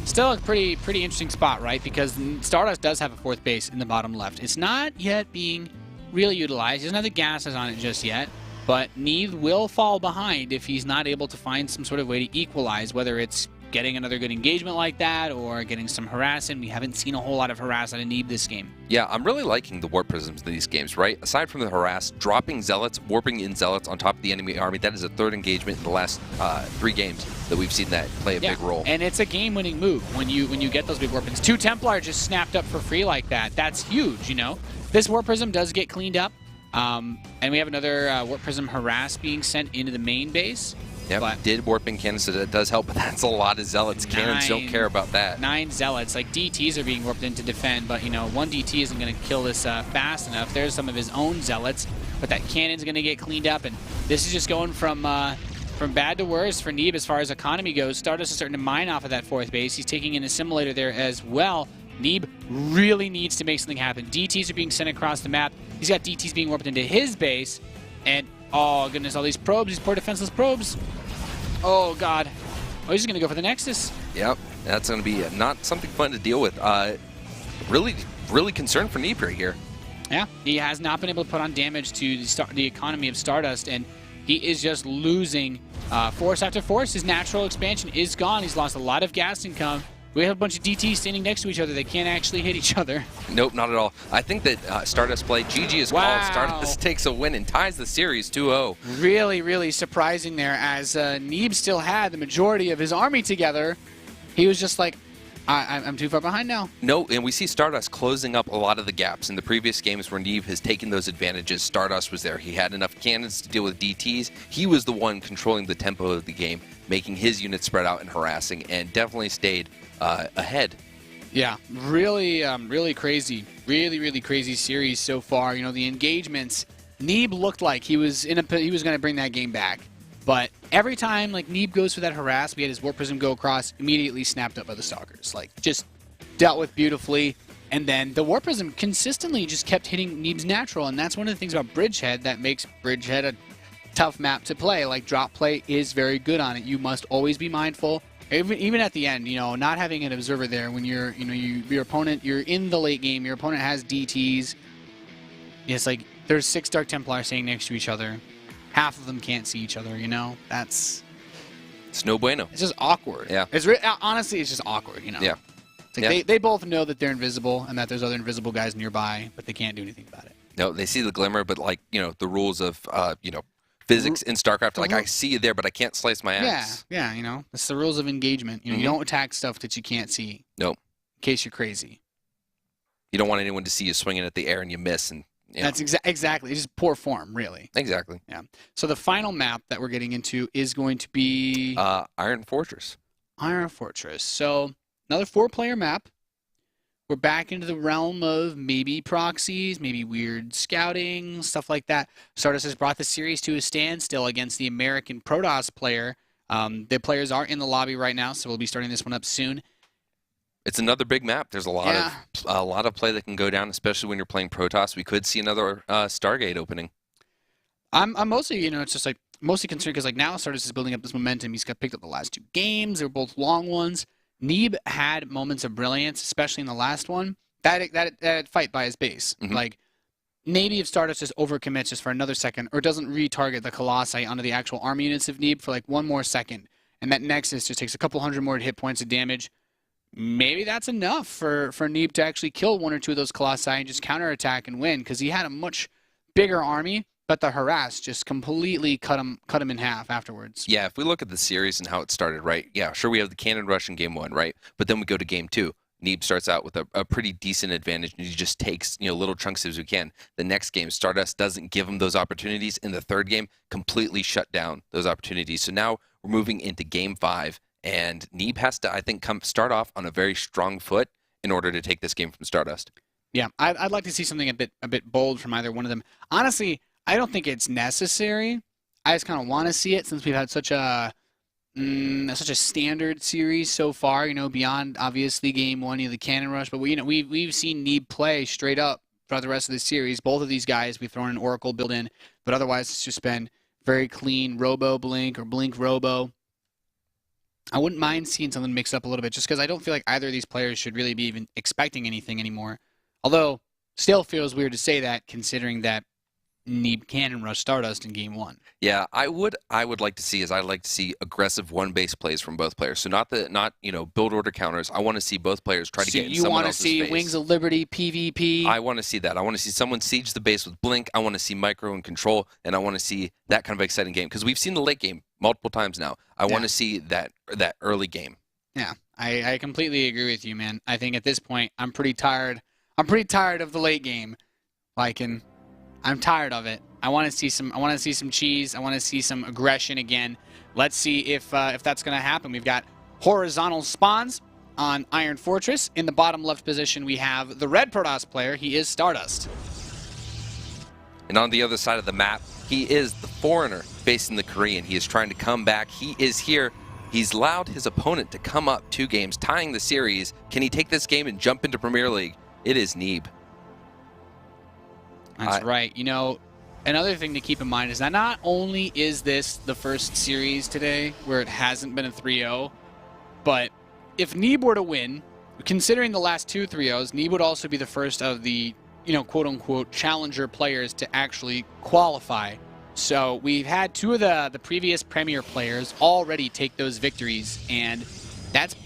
still a pretty interesting spot, right? Because StarDust does have a 4th base in the bottom left. It's not yet being really utilized. He doesn't have the gases on it just yet. But Neeb will fall behind if he's not able to find some sort of way to equalize, whether it's getting another good engagement like that or getting some harass in. We haven't seen a whole lot of harass out of Neeb this game. Yeah, I'm really liking the warp prisms in these games, right? Aside from the harass, dropping zealots, warping in zealots on top of the enemy army, that is a third engagement in the last 3 games that we've seen that play a big role. And it's a game-winning move when you get those big warpings. 2 Templar just snapped up for free like that. That's huge, you know? This warp prism does get cleaned up. And we have another Warp Prism harass being sent into the main base. Yep, but did warping cannons, so that does help, but that's a lot of zealots. Cannons don't care about that. 9 zealots. Like, DTs are being warped in to defend, but, you know, 1 DT isn't going to kill this fast enough. There's some of his own zealots, but that cannon's going to get cleaned up, and this is just going from bad to worse for Neeb as far as economy goes. StarDust is starting to mine off of that 4th base. He's taking in a simulator there as well. Neeb really needs to make something happen. DTs are being sent across the map. He's got DTs being warped into his base. And, oh, goodness, all these probes, these poor defenseless probes. Oh, God. Oh, he's going to go for the Nexus. Yep, that's going to be not something fun to deal with. Really, really concerned for Neeb right here. Yeah, he has not been able to put on damage to the economy of StarDust, and he is just losing force after force. His natural expansion is gone. He's lost a lot of gas income. We have a bunch of DTs standing next to each other. They can't actually hit each other. Nope, not at all. I think that StarDust play, GG is called. StarDust takes a win and ties the series 2-0. Really, really surprising there, as Neeb still had the majority of his army together. He was just like, I'm too far behind now. No, and we see StarDust closing up a lot of the gaps. In the previous games where Neeb has taken those advantages, StarDust was there. He had enough cannons to deal with DTs. He was the one controlling the tempo of the game, making his units spread out and harassing, and definitely stayed ahead. Yeah, really, really crazy. Really, really crazy series so far. You know, the engagements, Neeb looked like he was going to bring that game back. But every time, like, Neeb goes for that harass, we had his Warp Prism go across, immediately snapped up by the Stalkers. Like, just dealt with beautifully. And then the Warp Prism consistently just kept hitting Neeb's natural, and that's one of the things about Bridgehead that makes Bridgehead a tough map to play. Like, drop play is very good on it. You must always be mindful. Even at the end, you know, not having an observer there when you're, you know, your opponent, you're in the late game, your opponent has DTs. It's like there's 6 Dark Templars staying next to each other. Half of them can't see each other, you know? It's no bueno. It's just awkward. Yeah. Honestly, it's just awkward, you know? Yeah. It's like they both know that they're invisible and that there's other invisible guys nearby, but they can't do anything about it. No, they see the glimmer, but, like, you know, the rules of, you know, physics in StarCraft, like, I see you there, but I can't slice my axe. Yeah, you know, it's the rules of engagement. You know, you don't attack stuff that you can't see. Nope. In case you're crazy. You don't want anyone to see you swinging at the air and you miss. And that's exactly. It's just poor form, really. Exactly. Yeah. So the final map that we're getting into is going to be Iron Fortress. Iron Fortress. So another 4-player map. We're back into the realm of maybe proxies, maybe weird scouting, stuff like that. StarDust has brought the series to a standstill against the American Protoss player. The players are in the lobby right now, so we'll be starting this one up soon. It's another big map. There's a lot of play that can go down, especially when you're playing Protoss. We could see another Stargate opening. I'm mostly, you know, it's just like mostly concerned because like now StarDust is building up this momentum. He's got picked up the last 2 games. They were both long ones. Neeb had moments of brilliance, especially in the last one. That fight by his base. Mm-hmm. Like, maybe if StarDust just overcommits just for another second, or doesn't retarget the Colossi onto the actual army units of Neeb for like 1 more second, and that Nexus just takes a couple hundred more hit points of damage, maybe that's enough for Neeb to actually kill 1 or 2 of those Colossi and just counterattack and win, because he had a much bigger army. But the harass just completely cut him in half afterwards. Yeah, if we look at the series and how it started, right? Yeah, sure, we have the cannon rush in game 1, right? But then we go to game 2. Neeb starts out with a pretty decent advantage, and he just takes, you know, little chunks as we can. The next game, StarDust doesn't give him those opportunities. In the 3rd game, completely shut down those opportunities. So now we're moving into game 5, and Neeb has to, I think, start off on a very strong foot in order to take this game from StarDust. Yeah, I'd like to see something a bit bold from either one of them. Honestly, I don't think it's necessary. I just kind of want to see it since we've had such a standard series so far. You know, beyond obviously game 1, you know, the cannon rush, but we've seen Neeb play straight up throughout the rest of the series. Both of these guys, we've thrown an Oracle build in, but otherwise it's just been very clean Robo Blink or Blink Robo. I wouldn't mind seeing something mixed up a little bit, just because I don't feel like either of these players should really be even expecting anything anymore. Although Still feels weird to say that, considering that Neeb can rush StarDust in game 1. Yeah, I would like to see I'd like to see aggressive one-base plays from both players. So not build order counters. I want to see both players try to get in someone else's face. You want to see Wings of Liberty PvP? I want to see that. I want to see someone siege the base with Blink. I want to see micro and control, and I want to see that kind of exciting game because we've seen the late game multiple times now. I want to see that early game. Yeah, I completely agree with you, man. I think at this point I'm pretty tired. I'm pretty tired of the late game. I'm tired of it. I want to see some cheese. I want to see some aggression again. Let's see if that's going to happen. We've got horizontal spawns on Iron Fortress. In the bottom left position, we have the red Protoss player. He is StarDust. And on the other side of the map, he is the foreigner facing the Korean. He is trying to come back. He is here. He's allowed his opponent to come up 2 games, tying the series. Can he take this game and jump into Premier League? It is Neeb. That's right. You know, another thing to keep in mind is that not only is this the first series today where it hasn't been a 3-0, but if Neeb were to win, considering the last 2 3-0s, Neeb would also be the first of the, quote-unquote challenger players to actually qualify. So we've had 2 of the previous Premier players already take those victories, and that's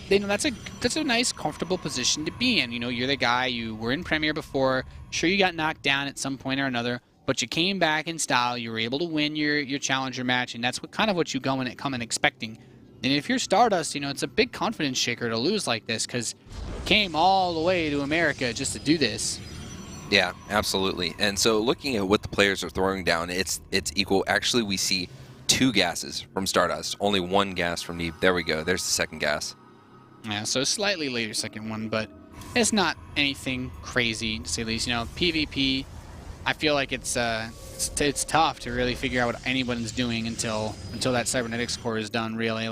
a nice, comfortable position to be in. You know, you're the guy, you were in Premier before. Sure, you got knocked down at some point or another, but you came back in style. You were able to win your challenger match, and that's kind of what you come in expecting. And if you're StarDust, it's a big confidence shaker to lose like this because you came all the way to America just to do this. Yeah, absolutely. And so looking at what the players are throwing down, it's equal. Actually, we see 2 gases from StarDust, only 1 gas from Neeb. There we go. There's the second gas. Yeah, so slightly later second one, but it's not anything crazy to say the least. PvP, I feel like it's tough to really figure out what anyone's doing until that cybernetics core is done. Really,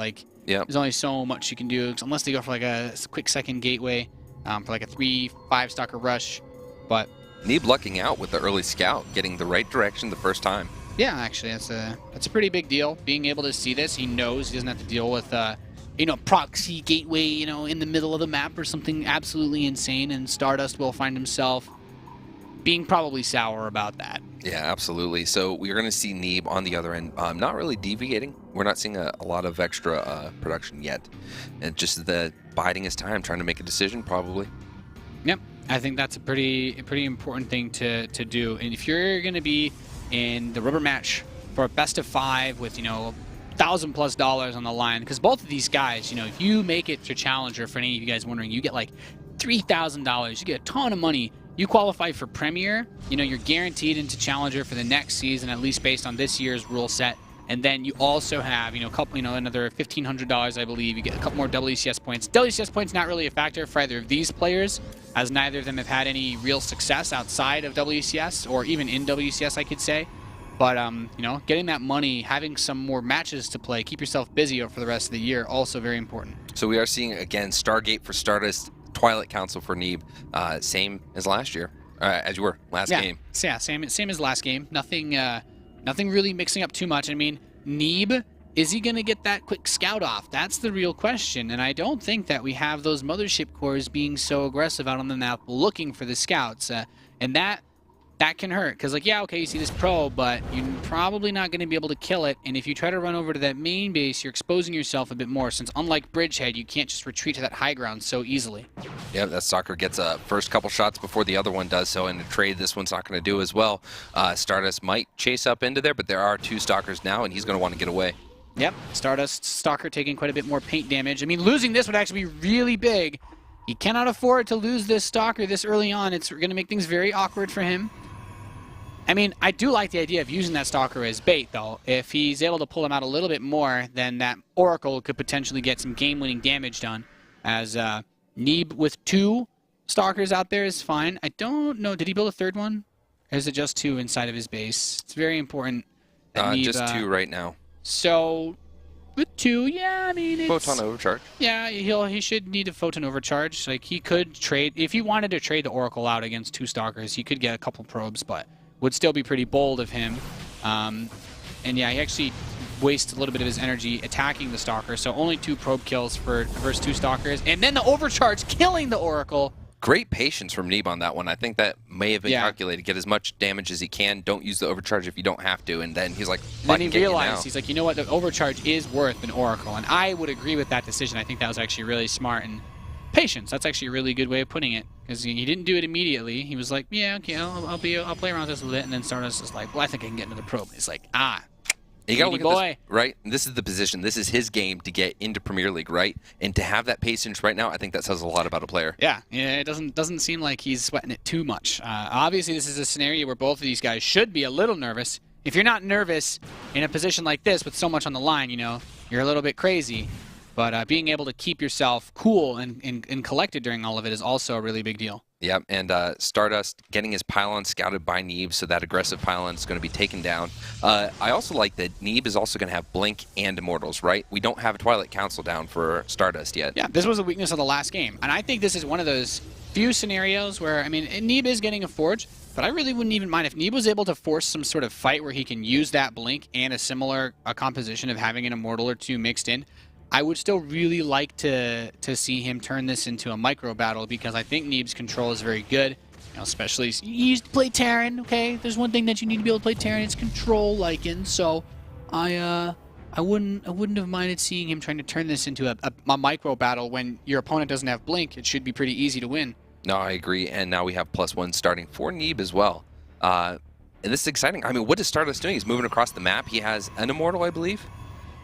there's only so much you can do unless they go for a quick second gateway, for a 3-5 stalker rush. But Neeb lucking out with the early scout, getting the right direction the first time. Yeah, actually, that's a pretty big deal. Being able to see this, he knows he doesn't have to deal with proxy gateway, in the middle of the map or something absolutely insane, and StarDust will find himself being probably sour about that. Yeah, absolutely. So we're going to see Neeb on the other end, not really deviating. We're not seeing a lot of extra production yet, and just biding his time, trying to make a decision, probably. Yep, I think that's a pretty important thing to do. And if you're going to be in the rubber match for a best of 5 with $1,000+ on the line, because both of these guys, if you make it to challenger, for any of you guys wondering, you get $3,000. You get a ton of money. You qualify for Premier, you're guaranteed into challenger for the next season, at least based on this year's rule set. And then you also have, another $1,500, I believe. You get a couple more WCS points. WCS points not really a factor for either of these players, as neither of them have had any real success outside of WCS, or even in WCS, I could say. But, getting that money, having some more matches to play, keep yourself busy for the rest of the year, also very important. So we are seeing, again, Stargate for StarDust, Twilight Council for Neeb, same as last year, as you were last game. Yeah, same as last game. Nothing really mixing up too much. I mean, Neeb, is he going to get that quick scout off? That's the real question, and I don't think that we have those mothership cores being so aggressive out on the map looking for the scouts, and that can hurt, because okay, you see this pro, but you're probably not going to be able to kill it, and if you try to run over to that main base, you're exposing yourself a bit more, since unlike Bridgehead, you can't just retreat to that high ground so easily. Yeah, that stalker gets a first couple shots before the other one does, so in a trade, this one's not going to do as well. StarDust might chase up into there, but there are 2 stalkers now, and he's going to want to get away. Yep, StarDust stalker taking quite a bit more paint damage. I mean, losing this would actually be really big. He cannot afford to lose this stalker this early on. It's going to make things very awkward for him. I mean, I do like the idea of using that stalker as bait, though. If he's able to pull him out a little bit more, then that Oracle could potentially get some game-winning damage done. As Neeb with 2 stalkers out there is fine. I don't know, did he build a 3rd one? Or is it just 2 inside of his base? It's very important that Neeb, just 2 right now. So, with 2, yeah, I mean, it's... Photon overcharge. Yeah, he should need a photon overcharge. He could trade... If he wanted to trade the Oracle out against 2 stalkers, he could get a couple probes, but... would still be pretty bold of him. And yeah, he actually wastes a little bit of his energy attacking the Stalker, so only 2 probe kills versus 2 Stalkers. And then the overcharge killing the Oracle. Great patience from Neeb on that one. I think that may have been calculated. Get as much damage as he can. Don't use the overcharge if you don't have to. And then he's like, then he realized, he's like, you know what? The overcharge is worth an Oracle. And I would agree with that decision. I think that was actually really smart. And patience, that's actually a really good way of putting it. Because he didn't do it immediately. He was like, yeah, okay, I'll play around with this a bit. And then StarDust is like, well, I think I can get into the probe. He's like, you gotta look at this, right? And this is the position. This is his game to get into Premier League, right? And to have that patience right now, I think that says a lot about a player. Yeah, it doesn't seem like he's sweating it too much. Obviously, this is a scenario where both of these guys should be a little nervous. If you're not nervous in a position like this with so much on the line, you know, you're a little bit crazy. But being able to keep yourself cool and collected during all of it is also a really big deal. Yep, and StarDust getting his pylon scouted by Neeb, so that aggressive pylon is going to be taken down. I also like that Neeb is also going to have Blink and Immortals, right? We don't have a Twilight Council down for StarDust yet. Yeah, this was a weakness of the last game, and I think this is one of those few scenarios where, I mean, Neeb is getting a Forge, but I really wouldn't even mind if Neeb was able to force some sort of fight where he can use that Blink and a similar composition of having an Immortal or two mixed in. I would still really like to see him turn this into a micro battle because I think Neeb's control is very good. You know, especially you used to play Terran, okay? There's one thing that you need to be able to play Terran, it's control Lycan. So I wouldn't have minded seeing him trying to turn this into a micro battle when your opponent doesn't have Blink. It should be pretty easy to win. No, I agree. And now we have +1 starting for Neeb as well. And this is exciting. I mean, what is StarDust doing? He's moving across the map. He has an Immortal, I believe.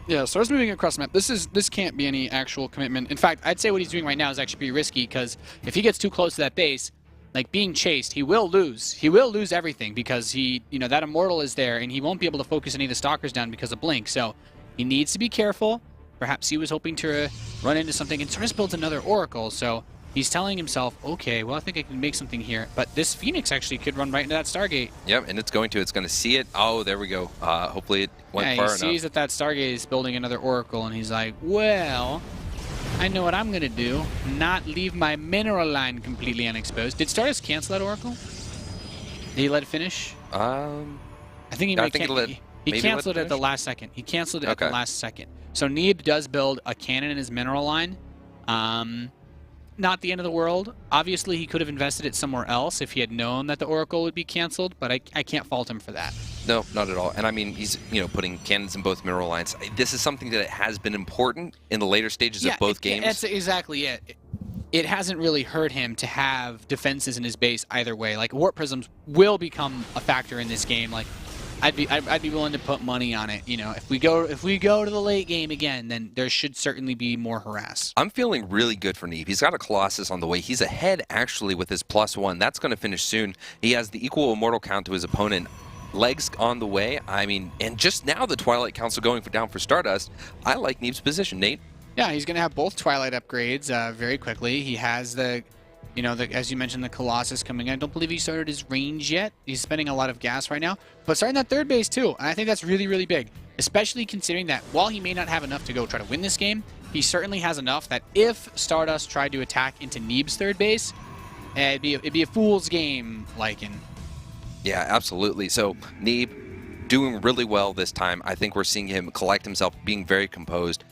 Yeah, starts moving across the map. This can't be any actual commitment. In fact, I'd say what he's doing right now is actually pretty risky because if he gets too close to that base, like being chased, he will lose. He will lose everything because that Immortal is there and he won't be able to focus any of the Stalkers down because of Blink. So he needs to be careful. Perhaps he was hoping to run into something and StarDust built another Oracle. So he's telling himself, okay, well, I think I can make something here. But this Phoenix actually could run right into that Stargate. Yep, and it's going to see it. Oh, there we go. Hopefully it went far enough. He sees that Stargate is building another Oracle, and he's like, well, I know what I'm going to do. Not leave my mineral line completely unexposed. Did StarDust cancel that Oracle? Did he let it finish? I think he canceled it at the last second. He canceled it at the last second. So Neeb does build a cannon in his mineral line. Not the end of the world. Obviously, he could have invested it somewhere else if he had known that the Oracle would be canceled, but I can't fault him for that. No, not at all. And I mean, he's putting cannons in both mineral lines. This is something that has been important in the later stages of both games. That's exactly it. It hasn't really hurt him to have defenses in his base either way. Like Warp Prisms will become a factor in this game. Like I'd be willing to put money on it. You know, if we go to the late game again, then there should certainly be more harass. I'm feeling really good for Neeb. He's got a Colossus on the way. He's ahead actually with his +1. That's going to finish soon. He has the equal Immortal count to his opponent. Legs on the way. I mean, and just now the Twilight Council going down for StarDust. I like Neeb's position, Nate. Yeah, he's going to have both Twilight upgrades very quickly. He has as you mentioned, the Colossus coming in. I don't believe he started his range yet. He's spending a lot of gas right now. But starting that third base, too. And I think that's really, really big. Especially considering that while he may not have enough to go try to win this game, he certainly has enough that if StarDust tried to attack into Neeb's third base, it'd be a fool's game, Lycan. Yeah, absolutely. So, Neeb doing really well this time. I think we're seeing him collect himself, being very composed.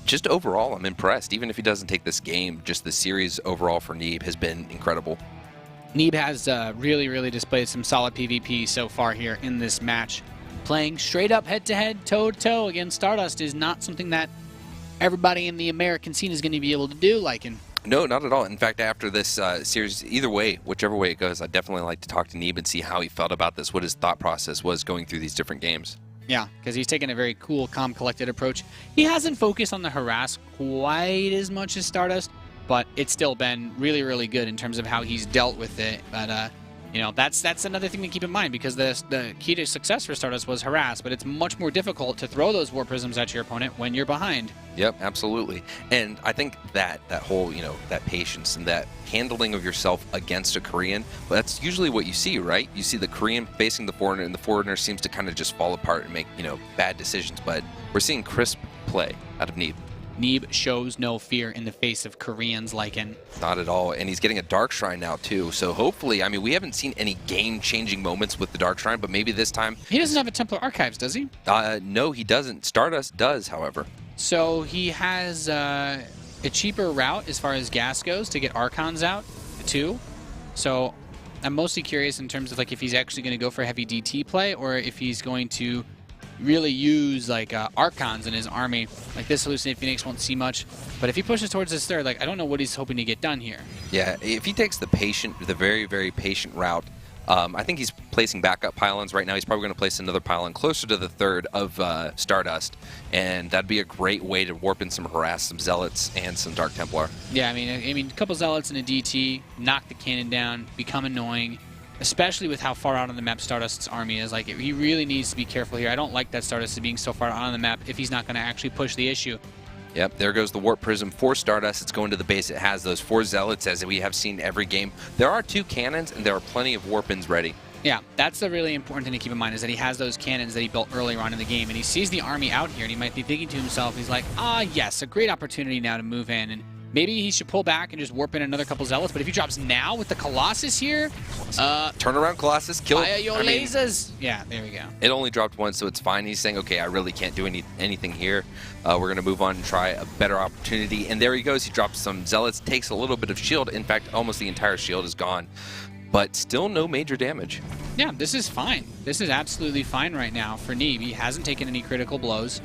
Just overall, I'm impressed. Even if he doesn't take this game, just the series overall for Neeb has been incredible. Neeb has really, really displayed some solid PvP so far here in this match. Playing straight up head-to-head, toe-to-toe against StarDust is not something that everybody in the American scene is going to be able to do, Lycan. No, not at all. In fact, after this series, either way, whichever way it goes, I'd definitely like to talk to Neeb and see how he felt about this, what his thought process was going through these different games. Yeah, because he's taken a very cool, calm, collected approach. He hasn't focused on the harass quite as much as StarDust, but it's still been really, really good in terms of how he's dealt with it. But that's another thing to keep in mind because the key to success for StarDust was harass, but it's much more difficult to throw those Warp Prisms at your opponent when you're behind. Yep, absolutely. And I think that whole, that patience and that handling of yourself against a Korean, well, that's usually what you see, right? You see the Korean facing the foreigner, and the foreigner seems to kind of just fall apart and make, bad decisions. But we're seeing crisp play out of Neeb. Neeb shows no fear in the face of Koreans, Lycan. Not at all, and he's getting a Dark Shrine now, too. So hopefully, I mean, we haven't seen any game-changing moments with the Dark Shrine, but maybe this time... He doesn't have a Templar Archives, does he? No, he doesn't. StarDust does, however. So he has... a cheaper route as far as gas goes to get Archons out too. So I'm mostly curious in terms of like if he's actually going to go for heavy DT play or if he's going to really use like Archons in his army. Like this Hallucinate Phoenix won't see much, but if he pushes towards his third, like I don't know what he's hoping to get done here. Yeah, if he takes the very, very patient route, I think he's placing backup pylons right now. He's probably going to place another pylon closer to the third of StarDust, and that'd be a great way to warp in some harass, some Zealots, and some Dark Templar. Yeah, I mean, a couple Zealots and a DT, knock the cannon down, become annoying, especially with how far out on the map StarDust's army is. Like, he really needs to be careful here. I don't like that StarDust is being so far out on the map if he's not going to actually push the issue. Yep, there goes the Warp Prism for StarDust. It's going to the base. It has those 4 Zealots, as we have seen every game. There are 2 cannons, and there are plenty of Warp-ins ready. Yeah, that's the really important thing to keep in mind, is that he has those cannons that he built earlier on in the game, and he sees the army out here, and he might be thinking to himself, he's like, yes, a great opportunity now to move in, and maybe he should pull back and just warp in another couple Zealots, but if he drops now with the Colossus here... turn around Colossus, kill it. Fire your lasers! Yeah, there we go. It only dropped once, so it's fine. He's saying, okay, I really can't do anything here. We're going to move on and try a better opportunity. And there he goes. He drops some Zealots, takes a little bit of shield. In fact, almost the entire shield is gone. But still no major damage. Yeah, this is fine. This is absolutely fine right now for Neeb. He hasn't taken any critical blows.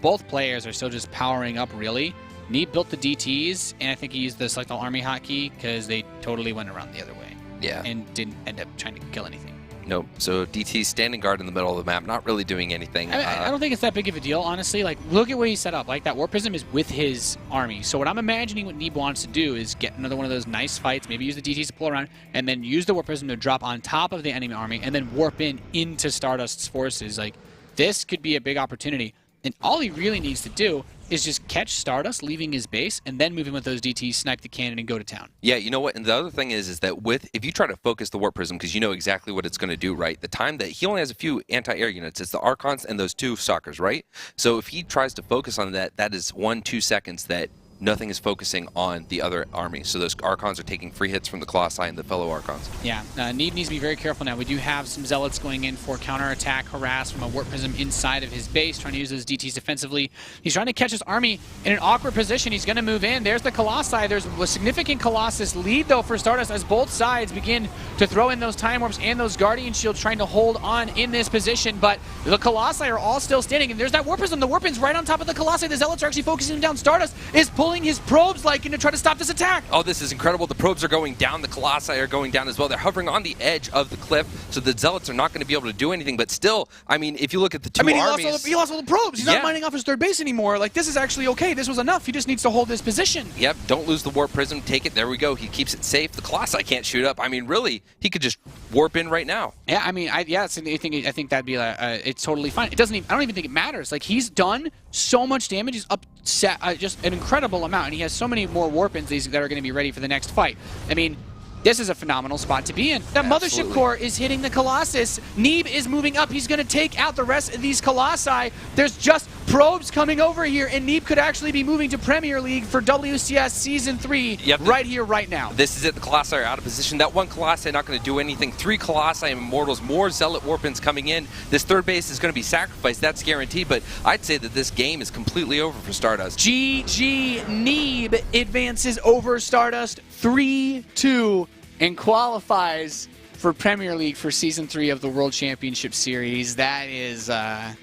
Both players are still just powering up, really. Neeb built the DTs, and I think he used the Select All Army hotkey because they totally went around the other way. Yeah. And didn't end up trying to kill anything. Nope. So DT standing guard in the middle of the map, not really doing anything. I don't think it's that big of a deal, honestly. Like, look at what he set up. Like, that Warp Prism is with his army. So what I'm imagining what Neeb wants to do is get another one of those nice fights, maybe use the DTs to pull around, and then use the Warp Prism to drop on top of the enemy army, and then warp into StarDust's forces. Like, this could be a big opportunity. And all he really needs to do is just catch StarDust leaving his base and then move in with those DTs, snipe the cannon, and go to town. Yeah, you know what? And the other thing is that if you try to focus the Warp Prism, because you know exactly what it's going to do, right? The time that he only has a few anti-air units, it's the Archons and those 2 Stalkers, right? So if he tries to focus on that, that is 1-2 seconds that nothing is focusing on the other army. So those Archons are taking free hits from the Colossi and the fellow Archons. Yeah, Neeb needs to be very careful now. We do have some Zealots going in for counterattack, harass from a Warp Prism inside of his base, trying to use those DTs defensively. He's trying to catch his army in an awkward position. He's going to move in. There's the Colossi. There's a significant Colossus lead, though, for StarDust as both sides begin to throw in those Time Warps and those Guardian Shields, trying to hold on in this position. But the Colossi are all still standing, and there's that Warp Prism. The Warp Prism's right on top of the Colossi. The Zealots are actually focusing down. StarDust is pulling his probes like to try to stop this attack. Oh, this is incredible. The probes are going down. The Colossi are going down as well. They're hovering on the edge of the cliff, so the Zealots are not going to be able to do anything. But still, I mean, if you look at the 2 armies... he lost all the probes. He's not mining off his third base anymore. Like, this is actually okay. This was enough. He just needs to hold this position. Yep, don't lose the Warp Prism. Take it. There we go. He keeps it safe. The Colossi can't shoot up. I mean, really, he could just warp in right now. Yeah, I mean, I think that'd be it's totally fine. It doesn't even, I don't even think it matters. Like, he's done so much damage. He's upset just an incredible amount, and he has so many more Warp-ins that are going to be ready for the next fight. I mean, this is a phenomenal spot to be in. That Mothership Core is hitting the Colossus. Neeb is moving up. He's going to take out the rest of these Colossi. There's just probes coming over here, and Neeb could actually be moving to Premier League for WCS Season 3 right here, right now. This is it. The Colossi are out of position. That one Colossi not going to do anything. 3 Colossi and Immortals, more Zealot Warpins coming in. This third base is going to be sacrificed. That's guaranteed, but I'd say that this game is completely over for StarDust. GG Neeb advances over StarDust 3-2 and qualifies for Premier League for Season 3 of the World Championship Series. That is... that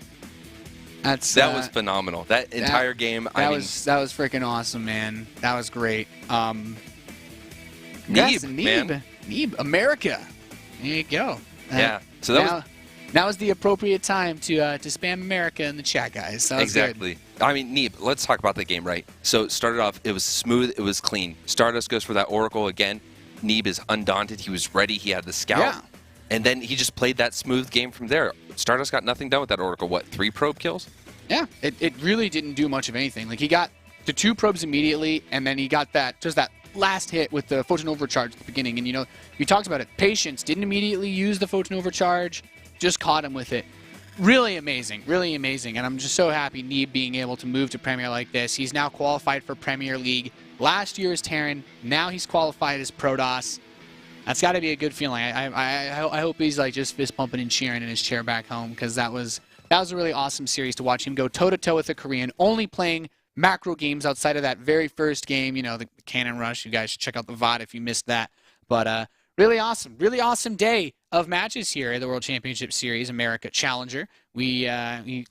was phenomenal. That entire game. That was freaking awesome, man. That was great. Neeb, Neeb, America. There you go. Yeah. So that now is the appropriate time to spam America in the chat, guys. That was exactly. Good. I mean, Neeb. Let's talk about the game, right? So it started off. It was smooth. It was clean. StarDust goes for that Oracle again. Neeb is undaunted. He was ready. He had the scout. Yeah. And then he just played that smooth game from there. StarDust got nothing done with that Oracle. What, 3 probe kills? Yeah, it really didn't do much of anything. Like, he got the 2 probes immediately, and then he got that last hit with the Photon Overcharge at the beginning. And, you talked about it. Patience didn't immediately use the Photon Overcharge, just caught him with it. Really amazing, really amazing. And I'm just so happy Neeb being able to move to Premier like this. He's now qualified for Premier League. Last year is Terran. Now he's qualified as Protoss. That's got to be a good feeling. I hope he's like just fist pumping and cheering in his chair back home, because that was a really awesome series to watch him go toe-to-toe with a Korean, only playing macro games outside of that very first game, you know, the Cannon Rush. You guys should check out the VOD if you missed that. But really awesome day of matches here at the World Championship Series America Challenger. We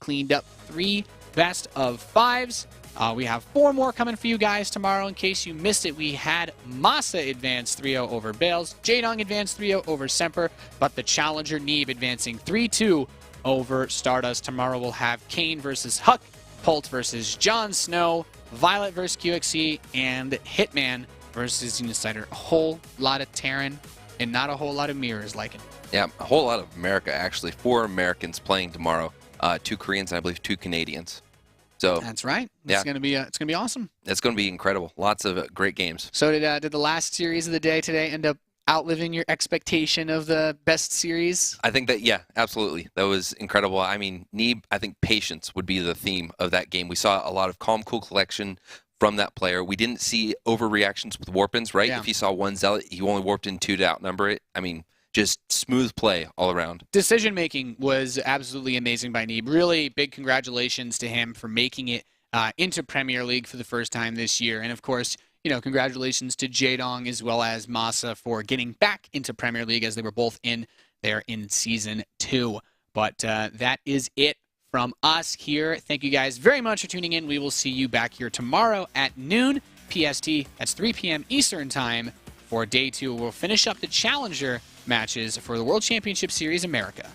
cleaned up 3 best of 5s. We have 4 more coming for you guys tomorrow. In case you missed it, we had Masa advance 3-0 over Bales, Jaedong advance 3-0 over Semper, but the Challenger Neeb advancing 3-2 over StarDust. Tomorrow we'll have Kane versus Huck, Pult versus Jon Snow, Violet versus QXC, and Hitman versus Unicider. A whole lot of Terran and not a whole lot of mirrors like it. Yeah, a whole lot of America, actually. 4 Americans playing tomorrow. 2 Koreans and I believe 2 Canadians. So that's right. It's gonna be awesome. It's gonna be incredible. Lots of great games. So did the last series of the day today end up outliving your expectation of the best series? I think that, yeah, absolutely. That was incredible. I mean, Neeb, I think patience would be the theme of that game. We saw a lot of calm, cool collection from that player. We didn't see overreactions with warp-ins, right? Yeah. If he saw 1 Zealot, he only warped in 2 to outnumber it. I mean, just smooth play all around. Decision-making was absolutely amazing by Neeb. Really big congratulations to him for making it into Premier League for the first time this year. And, of course, you know, congratulations to Jaedong as well as Masa for getting back into Premier League as they were both in there in Season 2. But that is it from us here. Thank you guys very much for tuning in. We will see you back here tomorrow at noon PST. That's 3 p.m. Eastern Time for Day 2. We'll finish up the Challenger matches for the World Championship Series America.